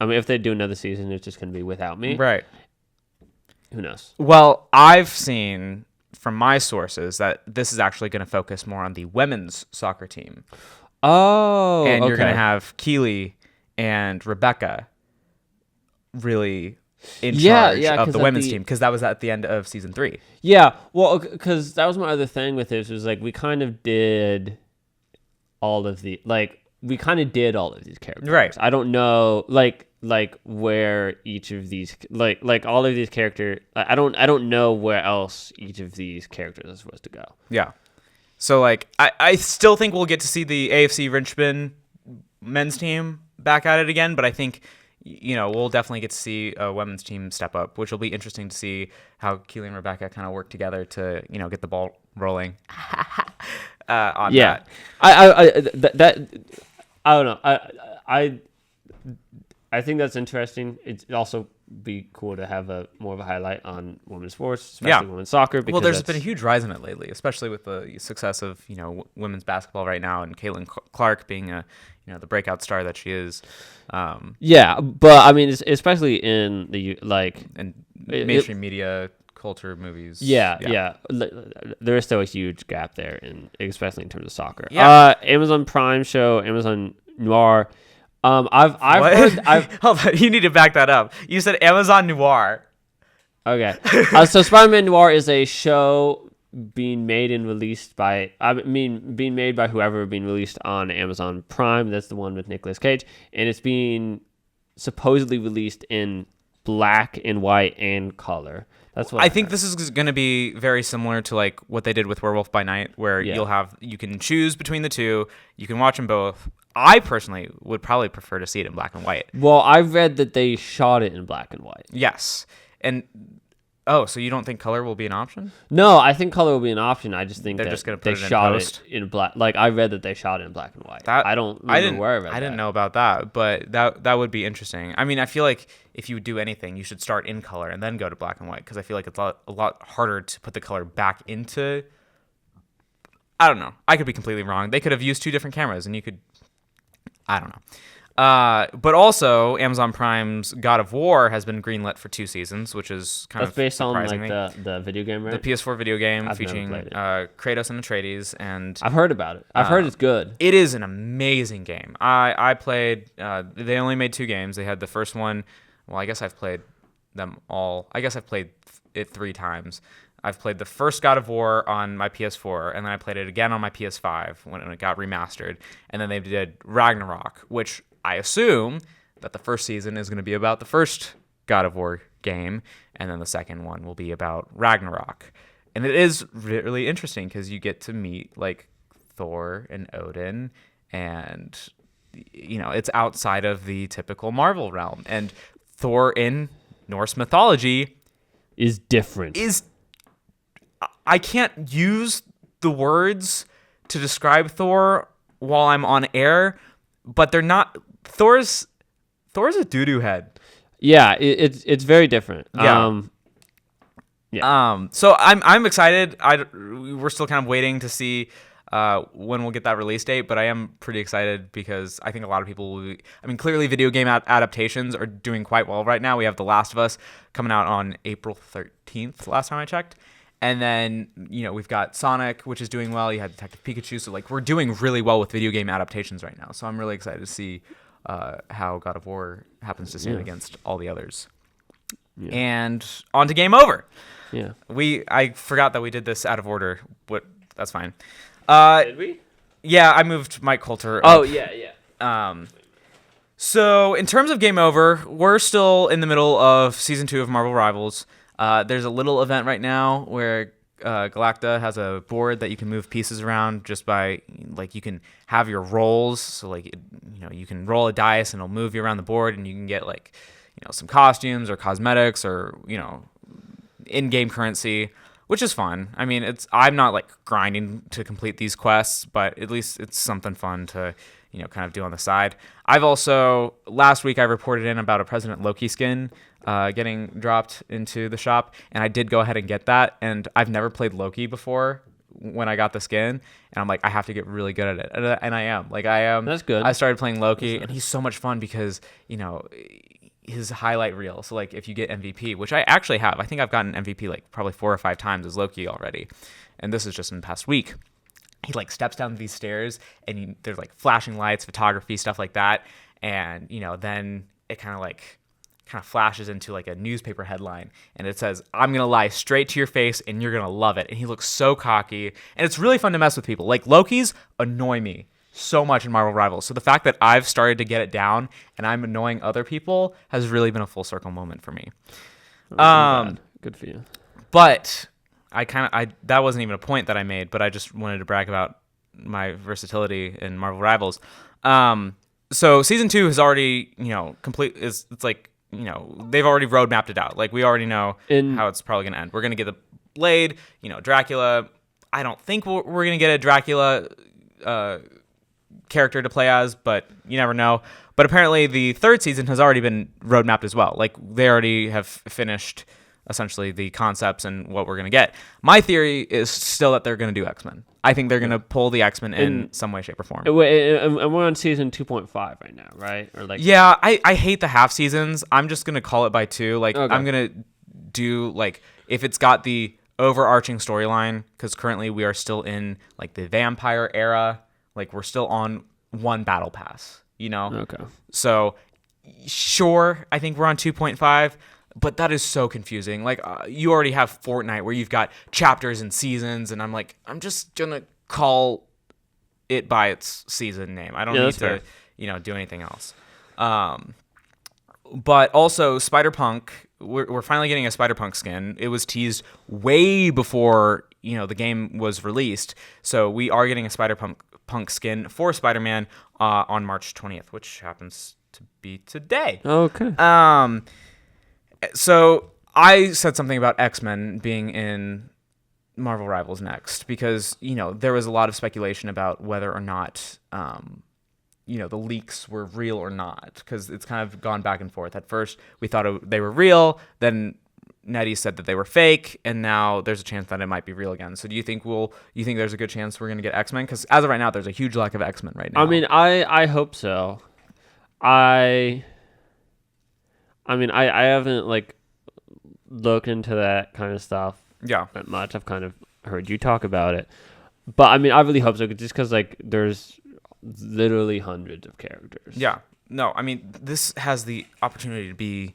A: if they do another season, it's just going to be without me.
B: Right.
A: Who knows?
B: Well, I've seen from my sources that this is actually going to focus more on the women's soccer team.
A: Oh,
B: and you're going to have Keely and Rebecca really in charge of the women's team, because that was at the end of season 3.
A: Yeah, well, because that was my other thing with this, was like we kind of did all of these characters.
B: Right.
A: I don't know, like where each of these like all of these characters. I don't know where else each of these characters is supposed to go.
B: Yeah. So like I still think we'll get to see the AFC Richmond men's team back at it again, but I think we'll definitely get to see a women's team step up, which will be interesting to see how Keely and Rebecca kind of work together to get the ball rolling. On that.
A: I don't know. I think that's interesting. It'd also be cool to have more of a highlight on women's sports, especially women's soccer. Because
B: there's been a huge rise in it lately, especially with the success of women's basketball right now, and Caitlin Clark being the breakout star that she is.
A: But I mean, especially in the
B: and mainstream media, culture, movies.
A: Yeah. There is still a huge gap there, especially in terms of soccer.
B: Yeah.
A: Amazon Prime show, Amazon Noir. I've heard.
B: Hold on, you need to back that up. You said Amazon Noir.
A: Okay. So Spider-Man Noir is a show being made and released by being made by whoever, being released on Amazon Prime. That's the one with Nicolas Cage, and it's being supposedly released in black and white and color. That's what
B: I think this is going to be very similar to like what they did with Werewolf by Night, where you can choose between the two, you can watch them both. I personally would probably prefer to see it in black and white.
A: Well, I read that they shot it in black and white.
B: Yes. And so you don't think color will be an option?
A: No, I think color will be an option. I just think
B: they're
A: that
B: just going to
A: they shot it in black. Like I read that they shot it in black and white. I didn't
B: know about that, but that would be interesting. I mean, I feel like if you would do anything, you should start in color and then go to black and white, because I feel like it's a lot harder to put the color back into. I don't know. I could be completely wrong. They could have used 2 different cameras, and you could. I don't know. But also, Amazon Prime's God of War has been greenlit for 2 seasons, which is kind of
A: based on
B: surprising
A: like the video game, right?
B: The PS4 video game featuring Kratos and Atreides, and
A: I've heard about it. I've heard it's good.
B: It is an amazing game. I played. They only made 2 games. They had the first one. Well, I guess I've played them all. I guess I've played it 3 times. I've played the first God of War on my PS4, and then I played it again on my PS5 when it got remastered. And then they did Ragnarok, which I assume that the first season is going to be about the first God of War game, and then the second one will be about Ragnarok. And it is really interesting because you get to meet like Thor and Odin, and it's outside of the typical Marvel realm. And Thor in Norse mythology
A: is different.
B: I can't use the words to describe Thor while I'm on air, but they're not. Thor's a doo-doo head.
A: Yeah, it's very different.
B: Yeah. So I'm excited. We're still kind of waiting to see when we'll get that release date, but I am pretty excited because I think a lot of people will be. I mean, clearly video game adaptations are doing quite well right now. We have The Last of Us coming out on April 13th, last time I checked. And then, we've got Sonic, which is doing well. You had Detective Pikachu. So, like, we're doing really well with video game adaptations right now. So I'm really excited to see how God of War happens to stand against all the others. Yeah. And on to Game Over.
A: Yeah.
B: I forgot that we did this out of order, but that's fine.
A: Did we?
B: Yeah, I moved Mike Coulter up.
A: Oh, yeah.
B: So in terms of Game Over, we're still in the middle of Season 2 of Marvel Rivals. There's a little event right now where Galacta has a board that you can move pieces around just by, like, you can have your rolls. So, like, you can roll a dice and it'll move you around the board, and you can get, like, some costumes or cosmetics or, in-game currency, which is fun. I mean, I'm not, like, grinding to complete these quests, but at least it's something fun to, kind of do on the side. Last week I reported in about a President Loki skin getting dropped into the shop, and I did go ahead and get that, and I've never played Loki before when I got the skin, and I'm like, I have to get really good at it, and I am. Like, I am.
A: That's good.
B: I started playing Loki, and he's so much fun because, his highlight reel. So, like, if you get MVP, which I actually have, I think I've gotten MVP like probably 4 or 5 times as Loki already, and this is just in the past week. He, like, steps down these stairs, and there's, like, flashing lights, photography, stuff like that, and then it kind of flashes into, like, a newspaper headline, and it says, "I'm gonna lie straight to your face and you're gonna love it." And he looks so cocky, and it's really fun to mess with people. Like, Lokis annoy me so much in Marvel Rivals, so the fact that I've started to get it down and I'm annoying other people has really been a full circle moment for me.
A: Good for you.
B: But that wasn't even a point that I made, but I just wanted to brag about my versatility in Marvel Rivals. So Season 2 has already, complete. It's like, they've already roadmapped it out. Like, we already know how it's probably going to end. We're going to get the Blade, Dracula. I don't think we're going to get a Dracula character to play as, but you never know. But apparently the third season has already been roadmapped as well. Like, they already have finished essentially the concepts and what we're going to get. My theory is still that they're going to do X-Men. I think they're going to pull the X-Men in some way, shape, or form.
A: And we're on season 2.5 right now, right? Or like,
B: yeah, I hate the half seasons. I'm just going to call it by 2. Like, okay. I'm going to do, like, if it's got the overarching storyline, because currently we are still in, like, the vampire era. Like, we're still on one battle pass,
A: Okay.
B: So, sure, I think we're on 2.5. But that is so confusing. Like, you already have Fortnite where you've got chapters and seasons, and I'm like, I'm just going to call it by its season name. I don't need to, do anything else. But also, Spider-Punk, we're finally getting a Spider-Punk skin. It was teased way before, the game was released. So we are getting a Spider-Punk skin for Spider-Man on March 20th, which happens to be today.
A: Okay.
B: So I said something about X-Men being in Marvel Rivals next because, there was a lot of speculation about whether or not, the leaks were real or not, because it's kind of gone back and forth. At first, we thought they were real. Then Nettie said that they were fake, and now there's a chance that it might be real again. So do you think there's a good chance we're going to get X-Men? Because as of right now, there's a huge lack of X-Men right now.
A: I mean, I hope so. I haven't, like, looked into that kind of stuff that much. I've kind of heard you talk about it. But, I mean, I really hope so, just because, like, there's literally hundreds of characters.
B: Yeah. No, I mean, this has the opportunity to be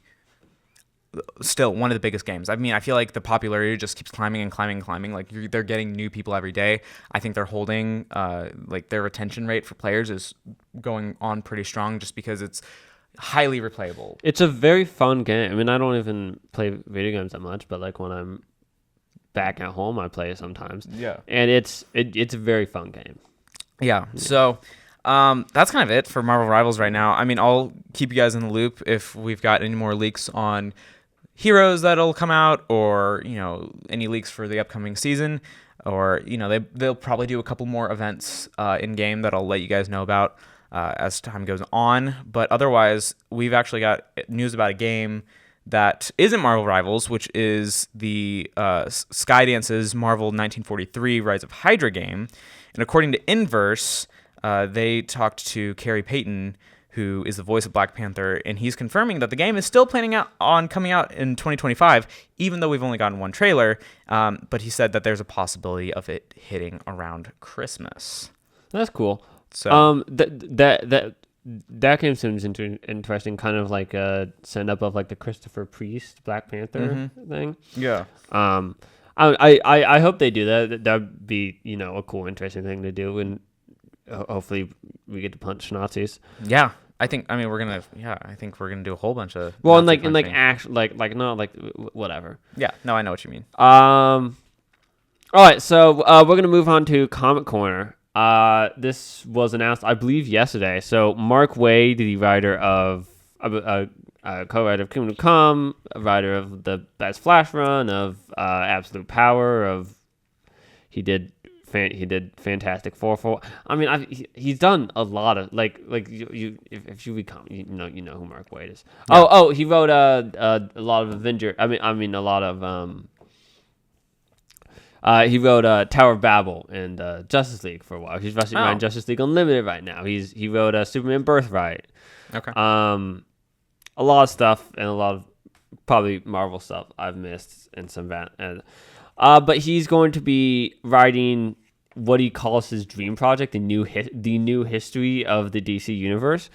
B: still one of the biggest games. I mean, I feel like the popularity just keeps climbing and climbing and climbing. Like, they're getting new people every day. I think they're holding, like, their retention rate for players is going on pretty strong just because it's highly replayable.
A: It's a very fun game. I mean, I don't even play video games that much, but, like, when I'm back at home, I play it sometimes.
B: Yeah.
A: And it's a very fun game.
B: Yeah. So that's kind of it for Marvel Rivals right now. I mean, I'll keep you guys in the loop if we've got any more leaks on heroes that'll come out, or any leaks for the upcoming season, or they'll probably do a couple more events in game that I'll let you guys know about as time goes on. But otherwise, we've actually got news about a game that isn't Marvel Rivals, which is the Skydance's Marvel 1943 Rise of Hydra game. And according to Inverse, they talked to Carrie Payton, who is the voice of Black Panther, and he's confirming that the game is still planning on coming out in 2025, even though we've only gotten one trailer. But he said that there's a possibility of it hitting around Christmas.
A: That's cool.
B: So
A: that game seems interesting, kind of like a send up of like the Christopher Priest Black Panther thing.
B: Yeah.
A: I hope they do that. That'd be a cool, interesting thing to do, and hopefully we get to punch Nazis.
B: Yeah. I think we're gonna do a whole bunch of
A: whatever.
B: Yeah, no, I know what you mean.
A: All right, so we're gonna move on to Comic Corner. This was announced, I believe, yesterday. So Mark Waid, the writer of co-writer of Kingdom Come, a writer of the best Flash run, of Absolute Power, he did Fantastic Four. I mean, he's done a lot of if you read comics, you know who Mark Waid is. Yeah. He wrote a lot of Avenger. I mean a lot of he wrote Tower of Babel and Justice League for a while. He's writing Justice League Unlimited right now. He wrote Superman Birthright.
B: Okay.
A: A lot of stuff, and a lot of probably Marvel stuff I've missed, and some that. But he's going to be writing what he calls his dream project, the new history of the DC universe.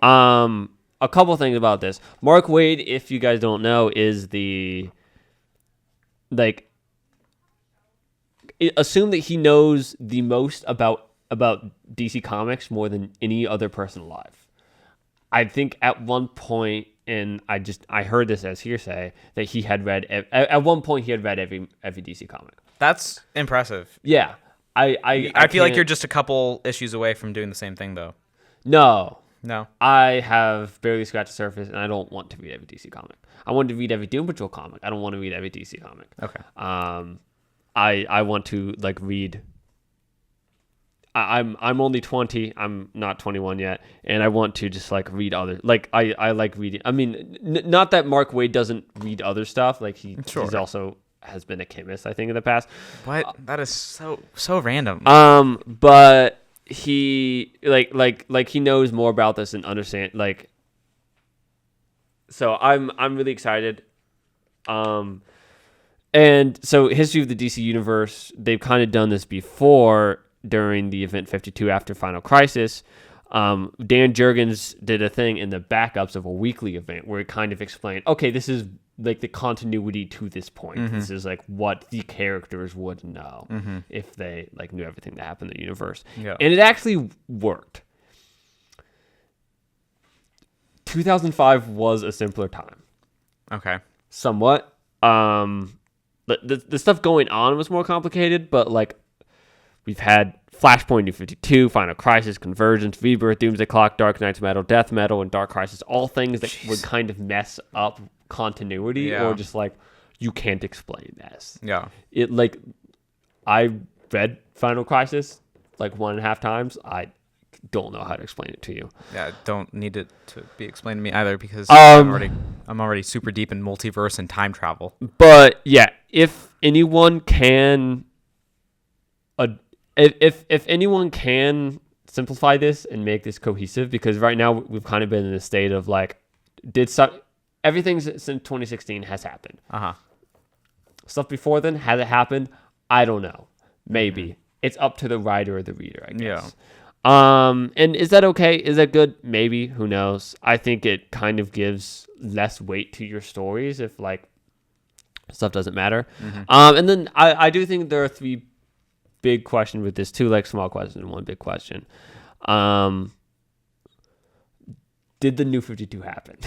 A: Oh. A couple things about this. Mark Waid, if you guys don't know, is assume that he knows the most about DC Comics more than any other person alive. I think at one point, and I heard this as hearsay, that he had read at one point he had read every DC comic.
B: That's impressive.
A: Yeah, I
B: feel like you're just a couple issues away from doing the same thing, though.
A: No.
B: I
A: have barely scratched the surface, and I don't want to read every DC comic. I want to read every Doom Patrol comic. I don't want to read every DC comic.
B: Okay.
A: I want to read. I'm only 20. I'm not 21 yet, and I want to just read other. I like reading. I mean, not that Mark Waid doesn't read other stuff. He's also has been a chemist, I think, in the past.
B: What? That is so random.
A: But he he knows more about this and understand. So I'm really excited. And so history of the DC universe, they've kind of done this before. During the Event 52 after Final Crisis, Dan Jurgens did a thing in the backups of a weekly event where it kind of explained, okay, this is the continuity to this point. Mm-hmm. This is what the characters would know if they knew everything that happened in the universe. Yeah. And it actually worked. 2005 was a simpler time.
B: Okay.
A: Somewhat. The stuff going on was more complicated, but we've had Flashpoint, New 52, Final Crisis, Convergence, Rebirth, Doomsday Clock, Dark Knight's Metal, Death Metal, and Dark Crisis. All things that would kind of mess up continuity or just you can't explain this.
B: Yeah.
A: I read Final Crisis 1.5 times. I don't know how to explain it to you.
B: Yeah, don't need it to be explained to me either because I'm already super deep in multiverse and time travel.
A: But yeah, if anyone can... If anyone can simplify this and make this cohesive, because right now we've kind of been in a state of everything since 2016 has happened. Stuff before then, has it happened? I don't know. Maybe. It's up to the writer or the reader, I guess. Yeah. And is that okay? Is that good? Maybe. Who knows? I think it kind of gives less weight to your stories if stuff doesn't matter. Mm-hmm. And then I do think there are three big question with this, two small questions and one big question. Did the New 52 happen?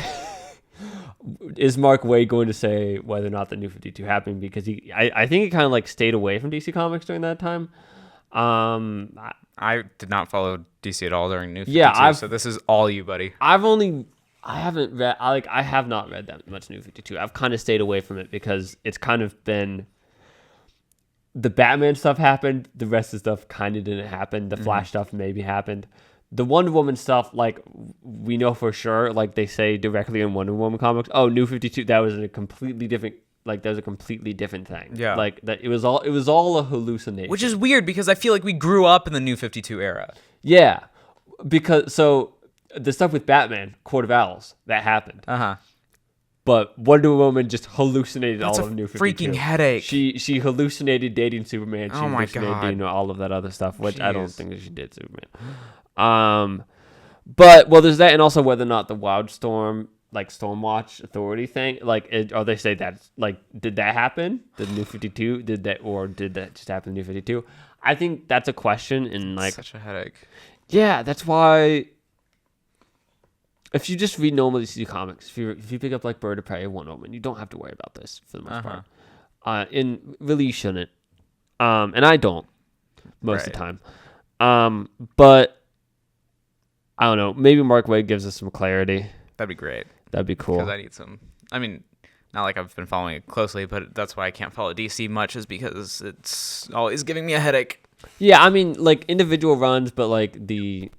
A: Is Mark Waid going to say whether or not the New 52 happened? Because I think he kind of stayed away from DC Comics during that time.
B: I did not follow DC at all during New 52, so this is all you, buddy.
A: I haven't read, I have not read that much New 52. I've kind of stayed away from it because it's kind of been... The Batman stuff happened. The rest of the stuff kind of didn't happen. The Flash stuff maybe happened. The Wonder Woman stuff, we know for sure, they say directly in Wonder Woman comics, New 52, that was a completely different, that was a completely different thing.
B: Yeah.
A: That it was all a hallucination.
B: Which is weird because I feel like we grew up in the New 52 era.
A: Yeah. Because, the stuff with Batman, Court of Owls, that happened.
B: Uh-huh.
A: But Wonder Woman just hallucinated
B: That's
A: all
B: a
A: of New 52.
B: freaking headache.
A: She hallucinated dating Superman. She
B: Oh my
A: hallucinated
B: God.
A: doing all of that other stuff, which I don't
B: Jeez.
A: think that she did Superman. But well, there's that, and also whether or not the Wildstorm like Stormwatch Authority thing, like, or they say that like, did that happen? Did New 52 did that just happen in New 52? I think that's a question, and like
B: Such a headache.
A: yeah, that's why. If you just read normal DC comics, if you pick up like Bird of Prey or Wonder Woman, you don't have to worry about this for the most part. And really you shouldn't. And I don't most of the time. But I don't know. Maybe Mark Waid gives us some clarity.
B: That'd be great.
A: That'd be cool.
B: Because I need some. I mean, not like I've been following it closely, but that's why I can't follow DC much, is because it's always giving me a headache.
A: Yeah, I mean, like individual runs, but like the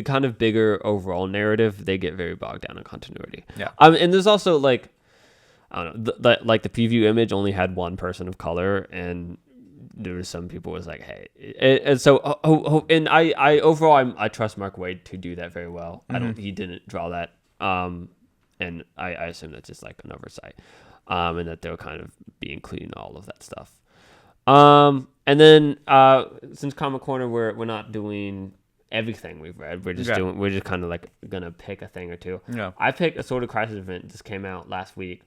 A: kind of bigger overall narrative, they get very bogged down in continuity.
B: Yeah.
A: And there's also like, I don't know, like the preview image only had one person of color, and there was some people was like, hey, and so and I overall I trust Mark Waid to do that very well. He didn't draw that, and I assume that's just like an oversight, and that they'll kind of be including all of that stuff. And then since Comic Corner, we're not doing everything we've read. We're just kind of like gonna pick a thing or two.
B: Yeah.
A: I picked Assorted Crisis event. Just came out last week.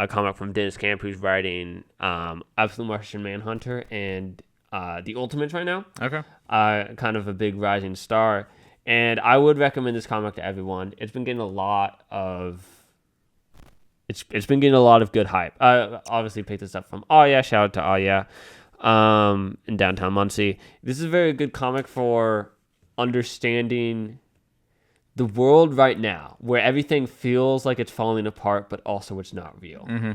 A: A comic from Dennis Camp, who's writing Absolute Martian Manhunter and The Ultimates right now.
B: Okay.
A: Kind of a big rising star, and I would recommend this comic to everyone. It's been getting a lot of. It's been getting a lot of good hype. Obviously picked this up from shout out to in downtown Muncie. This is a very good comic for understanding the world right now, where everything feels like it's falling apart, but also it's not real.
B: Mm-hmm.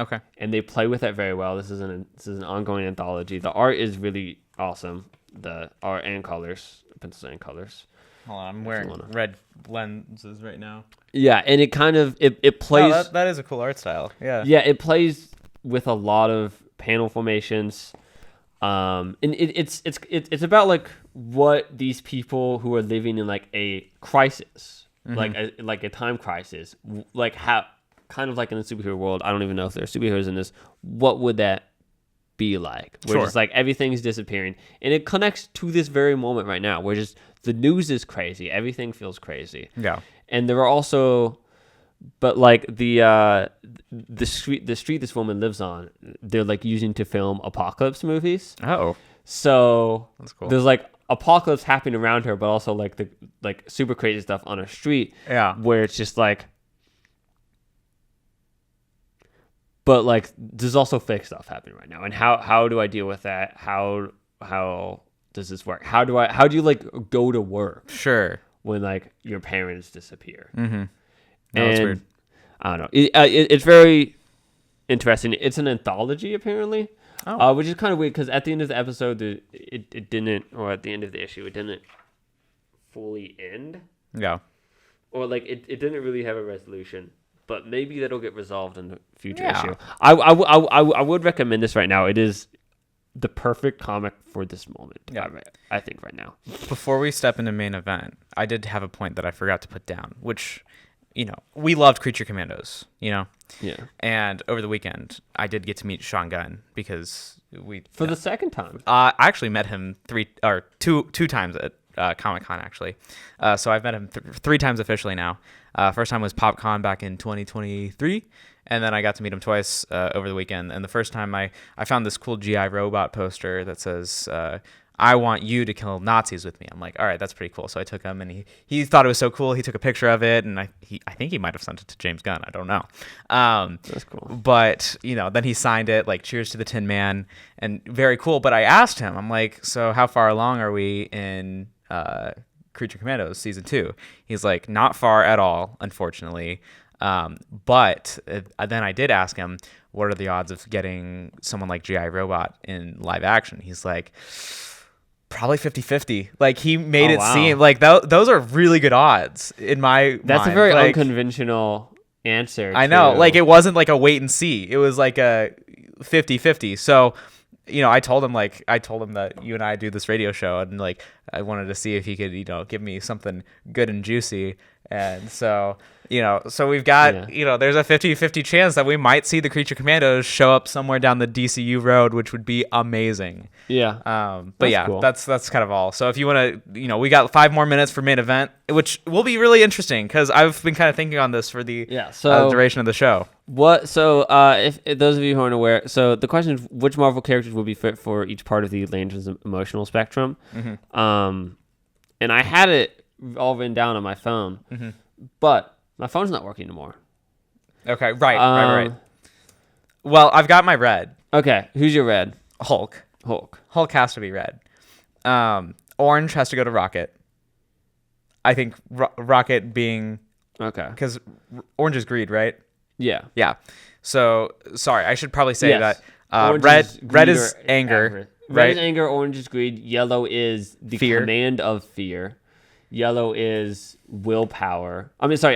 B: Okay.
A: And they play with that very well. This is an ongoing anthology. The art is really awesome. The art and colors, pencils and colors.
B: Hold on, I'm wearing red lenses right now.
A: Yeah, and it kind of it plays.
B: No, that is a cool art style. Yeah.
A: Yeah, it plays with a lot of panel formations. And it's about like what these people who are living in like a crisis, like a time crisis, like how kind of like in the superhero world. I don't even know if there are superheroes in this. What would that be like? Where just like everything's disappearing, and it connects to this very moment right now, where just the news is crazy, everything feels crazy.
B: Yeah,
A: and there are also. But like the street this woman lives on, they're like using to film apocalypse movies.
B: Oh,
A: so
B: that's cool.
A: There's like apocalypse happening around her, but also like the super crazy stuff on her street.
B: Yeah,
A: where it's just like, but like there's also fake stuff happening right now, and how do I deal with that? How does this work? How do you like go to work?
B: Sure.
A: When like your parents disappear.
B: Mm-hmm. No,
A: and
B: that's weird.
A: I don't know. It's very interesting. It's an anthology, apparently, which is kind of weird because at the end of the episode, it didn't, or at the end of the issue, it didn't fully end.
B: Yeah.
A: Or like it didn't really have a resolution, but maybe that'll get resolved in the future issue. I would recommend this right now. It is the perfect comic for this moment.
B: Yeah.
A: I think right now.
B: Before we step into main event, I did have a point that I forgot to put down, which. We loved Creature Commandos,
A: Yeah.
B: And over the weekend, I did get to meet Sean Gunn because
A: for the second time.
B: I actually met him two times at Comic-Con, actually. So I've met him three times officially now. First time was PopCon back in 2023, and then I got to meet him twice over the weekend. And the first time I found this cool GI Robot poster that says, I want you to kill Nazis with me. I'm like, all right, that's pretty cool. So I took him, and he thought it was so cool. He took a picture of it, and I think he might have sent it to James Gunn. I don't know.
A: That's cool.
B: But then he signed it, like cheers to the Tin Man, and very cool. But I asked him, I'm like, so how far along are we in Creature Commandos season 2? He's like, not far at all, unfortunately. But then I did ask him, what are the odds of getting someone like G.I. Robot in live action? He's like, probably 50-50. Like he made it seem like those are really good odds in my
A: That's
B: mind.
A: A very
B: like,
A: unconventional answer.
B: I know. Like it wasn't like a wait and see. It was like a 50-50. So, I told him that you and I do this radio show, and like I wanted to see if he could, give me something good and juicy. And so, so we've got, there's a 50-50 chance that we might see the Creature Commandos show up somewhere down the DCU road, which would be amazing.
A: Yeah.
B: But
A: that's
B: yeah,
A: cool.
B: that's kind of all. So if you want to, we got 5 more minutes for main event, which will be really interesting because I've been kind of thinking on this for the duration of the show.
A: If those of you who aren't aware, so the question is which Marvel characters will be fit for each part of the Lantern's emotional spectrum. And I had it all written down on my phone, but my phone's not working anymore.
B: Okay, right. Well, I've got my red.
A: Okay, who's your red?
B: Hulk. Hulk has to be red. Orange has to go to Rocket. I think Rocket being because orange is greed, right?
A: Yeah.
B: So sorry, I should probably say that red is anger.
A: Red is anger. Orange is greed. Yellow is the command of fear. Yellow is willpower. I mean, sorry.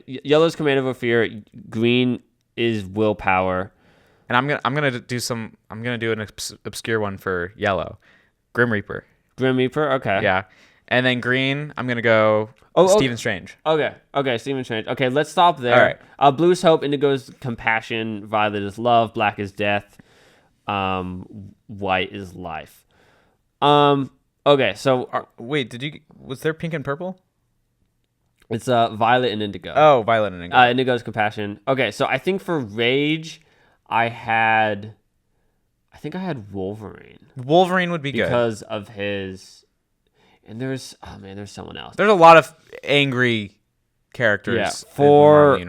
A: Yellow is command over fear. Green is willpower.
B: And I'm gonna do an obscure one for yellow, Grim Reaper.
A: Okay.
B: Yeah, and then green, I'm gonna go Stephen Strange.
A: Okay, Stephen Strange. Okay, let's stop there. All right. Blue is hope. Indigo is compassion. Violet is love. Black is death. White is life. Okay, so
B: wait, was there pink and purple?
A: It's violet and indigo.
B: Oh, violet and indigo.
A: Indigo is compassion. Okay, so I think for rage, I think I had Wolverine.
B: Wolverine would be good
A: because of his. And there's someone else.
B: There's a lot of angry characters.
A: Yeah. For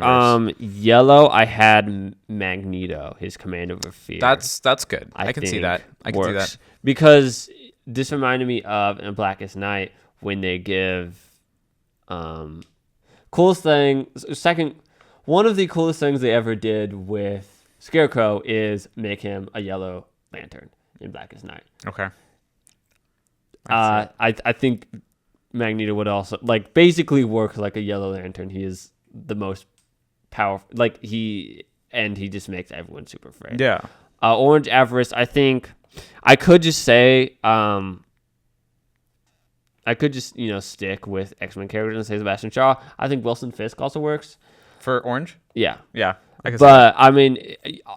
A: yellow, I had Magneto. His command over fear.
B: That's good. I can see that. I can see that
A: because this reminded me of in Blackest Night when they give coolest thing. One of the coolest things they ever did with Scarecrow is make him a Yellow Lantern in Blackest Night.
B: Okay.
A: I think Magneto would also basically work like a Yellow Lantern. He is the most powerful. He just makes everyone super afraid.
B: Yeah.
A: Orange Avarice. I think I could just say stick with X-Men characters and say Sebastian Shaw. I think Wilson Fisk also works
B: for Orange.
A: Yeah.
B: But
A: I mean,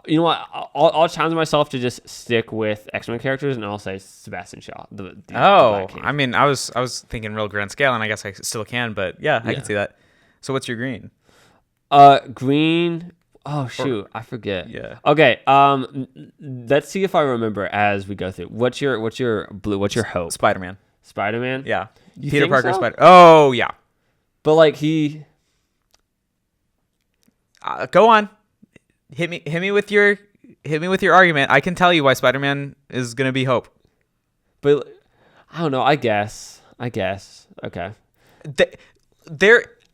A: you know what? I'll challenge myself to just stick with X-Men characters, and I'll say Sebastian Shaw. The
B: I mean, I was thinking real grand scale, and I guess I still can, but yeah, I can see that. So what's your green?
A: Green. Oh shoot, I forget.
B: Yeah.
A: Okay. Let's see if I remember as we go through. What's your blue? What's your hope?
B: Spider-Man.
A: Yeah.
B: Peter Parker. So? Oh yeah.
A: But he.
B: Go on. Hit me with your argument. I can tell you why Spider-Man is gonna be hope.
A: But I don't know. I guess. Okay.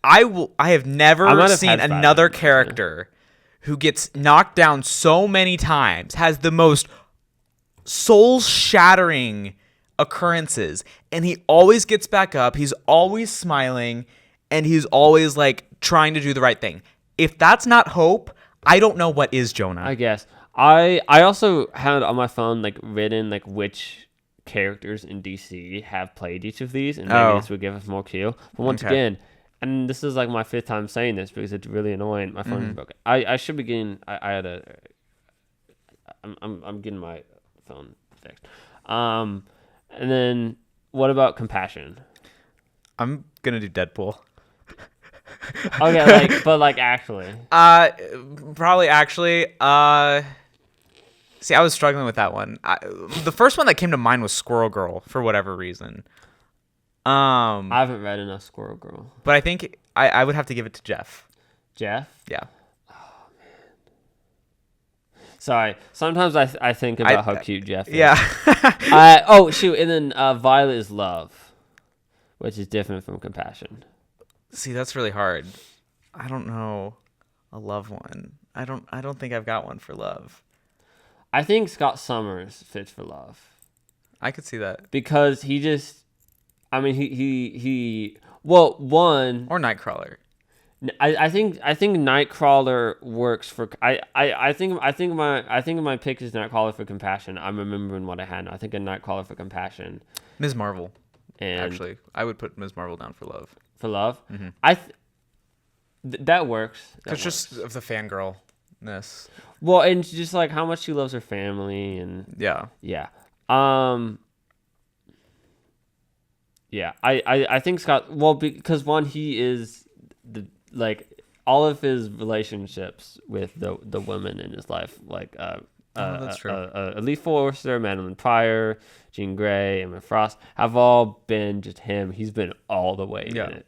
B: I have never seen another character who gets knocked down so many times, has the most soul-shattering occurrences, and he always gets back up. He's always smiling, and he's always trying to do the right thing. If that's not hope, I don't know what is, Jonah.
A: I guess. I also had on my phone written which characters in DC have played each of these, and maybe this would give us more clue. But once again, and this is my 5th time saying this because it's really annoying. My phone is broken. I should be getting. I'm getting my phone fixed. And then what about compassion?
B: I'm gonna do Deadpool.
A: Okay, but actually.
B: Probably actually. See, I was struggling with that one. The first one that came to mind was Squirrel Girl for whatever reason.
A: I haven't read enough Squirrel Girl.
B: But I think I would have to give it to Jeff.
A: Jeff?
B: Yeah.
A: Oh man. Sorry. Sometimes I think about how cute Jeff is.
B: Yeah.
A: Oh shoot, and then Violet is love, which is different from compassion.
B: See, that's really hard. I don't know a love one. I don't think I've got one for love.
A: I think Scott Summers fits for love.
B: I could see that.
A: Because he just he one
B: or Nightcrawler.
A: I think Nightcrawler works for I think my pick is Nightcrawler for compassion. I'm remembering what I had. I think a Nightcrawler for compassion.
B: Ms. Marvel.
A: And
B: Actually, I would put Ms. Marvel down for love.
A: for love.
B: Mm-hmm.
A: That works.
B: It's just of the fangirlness.
A: Well, and just like how much she loves her family and
B: Yeah.
A: yeah. Yeah, I think Scott. Well, because one, he is like all of his relationships with the women in his life, like
B: that's true.
A: Elite Forrester, Madeline Pryor, Jean Grey, Emma Frost have all been just him. He's been all the way in it.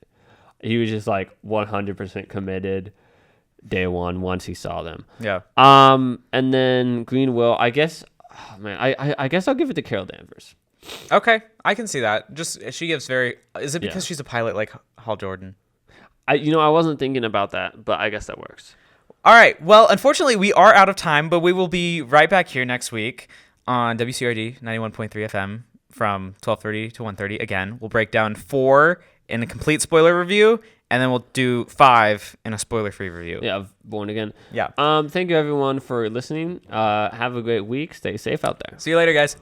A: He was just like 100% committed day one once he saw them.
B: Yeah.
A: And then Green Will, I guess. Oh, man, I guess I'll give it to Carol Danvers.
B: Okay, I can see that. Just she gives very. Is it because she's a pilot like Hal Jordan?
A: I wasn't thinking about that, but I guess that works.
B: All right. Well, unfortunately, we are out of time, but we will be right back here next week on WCRD 91.3 FM from 12:30 to 1:30. Again, we'll break down 4 in a complete spoiler review, and then we'll do 5 in a spoiler-free review.
A: Yeah, of Born Again.
B: Yeah.
A: Thank you everyone for listening. Have a great week. Stay safe out there.
B: See you later, guys.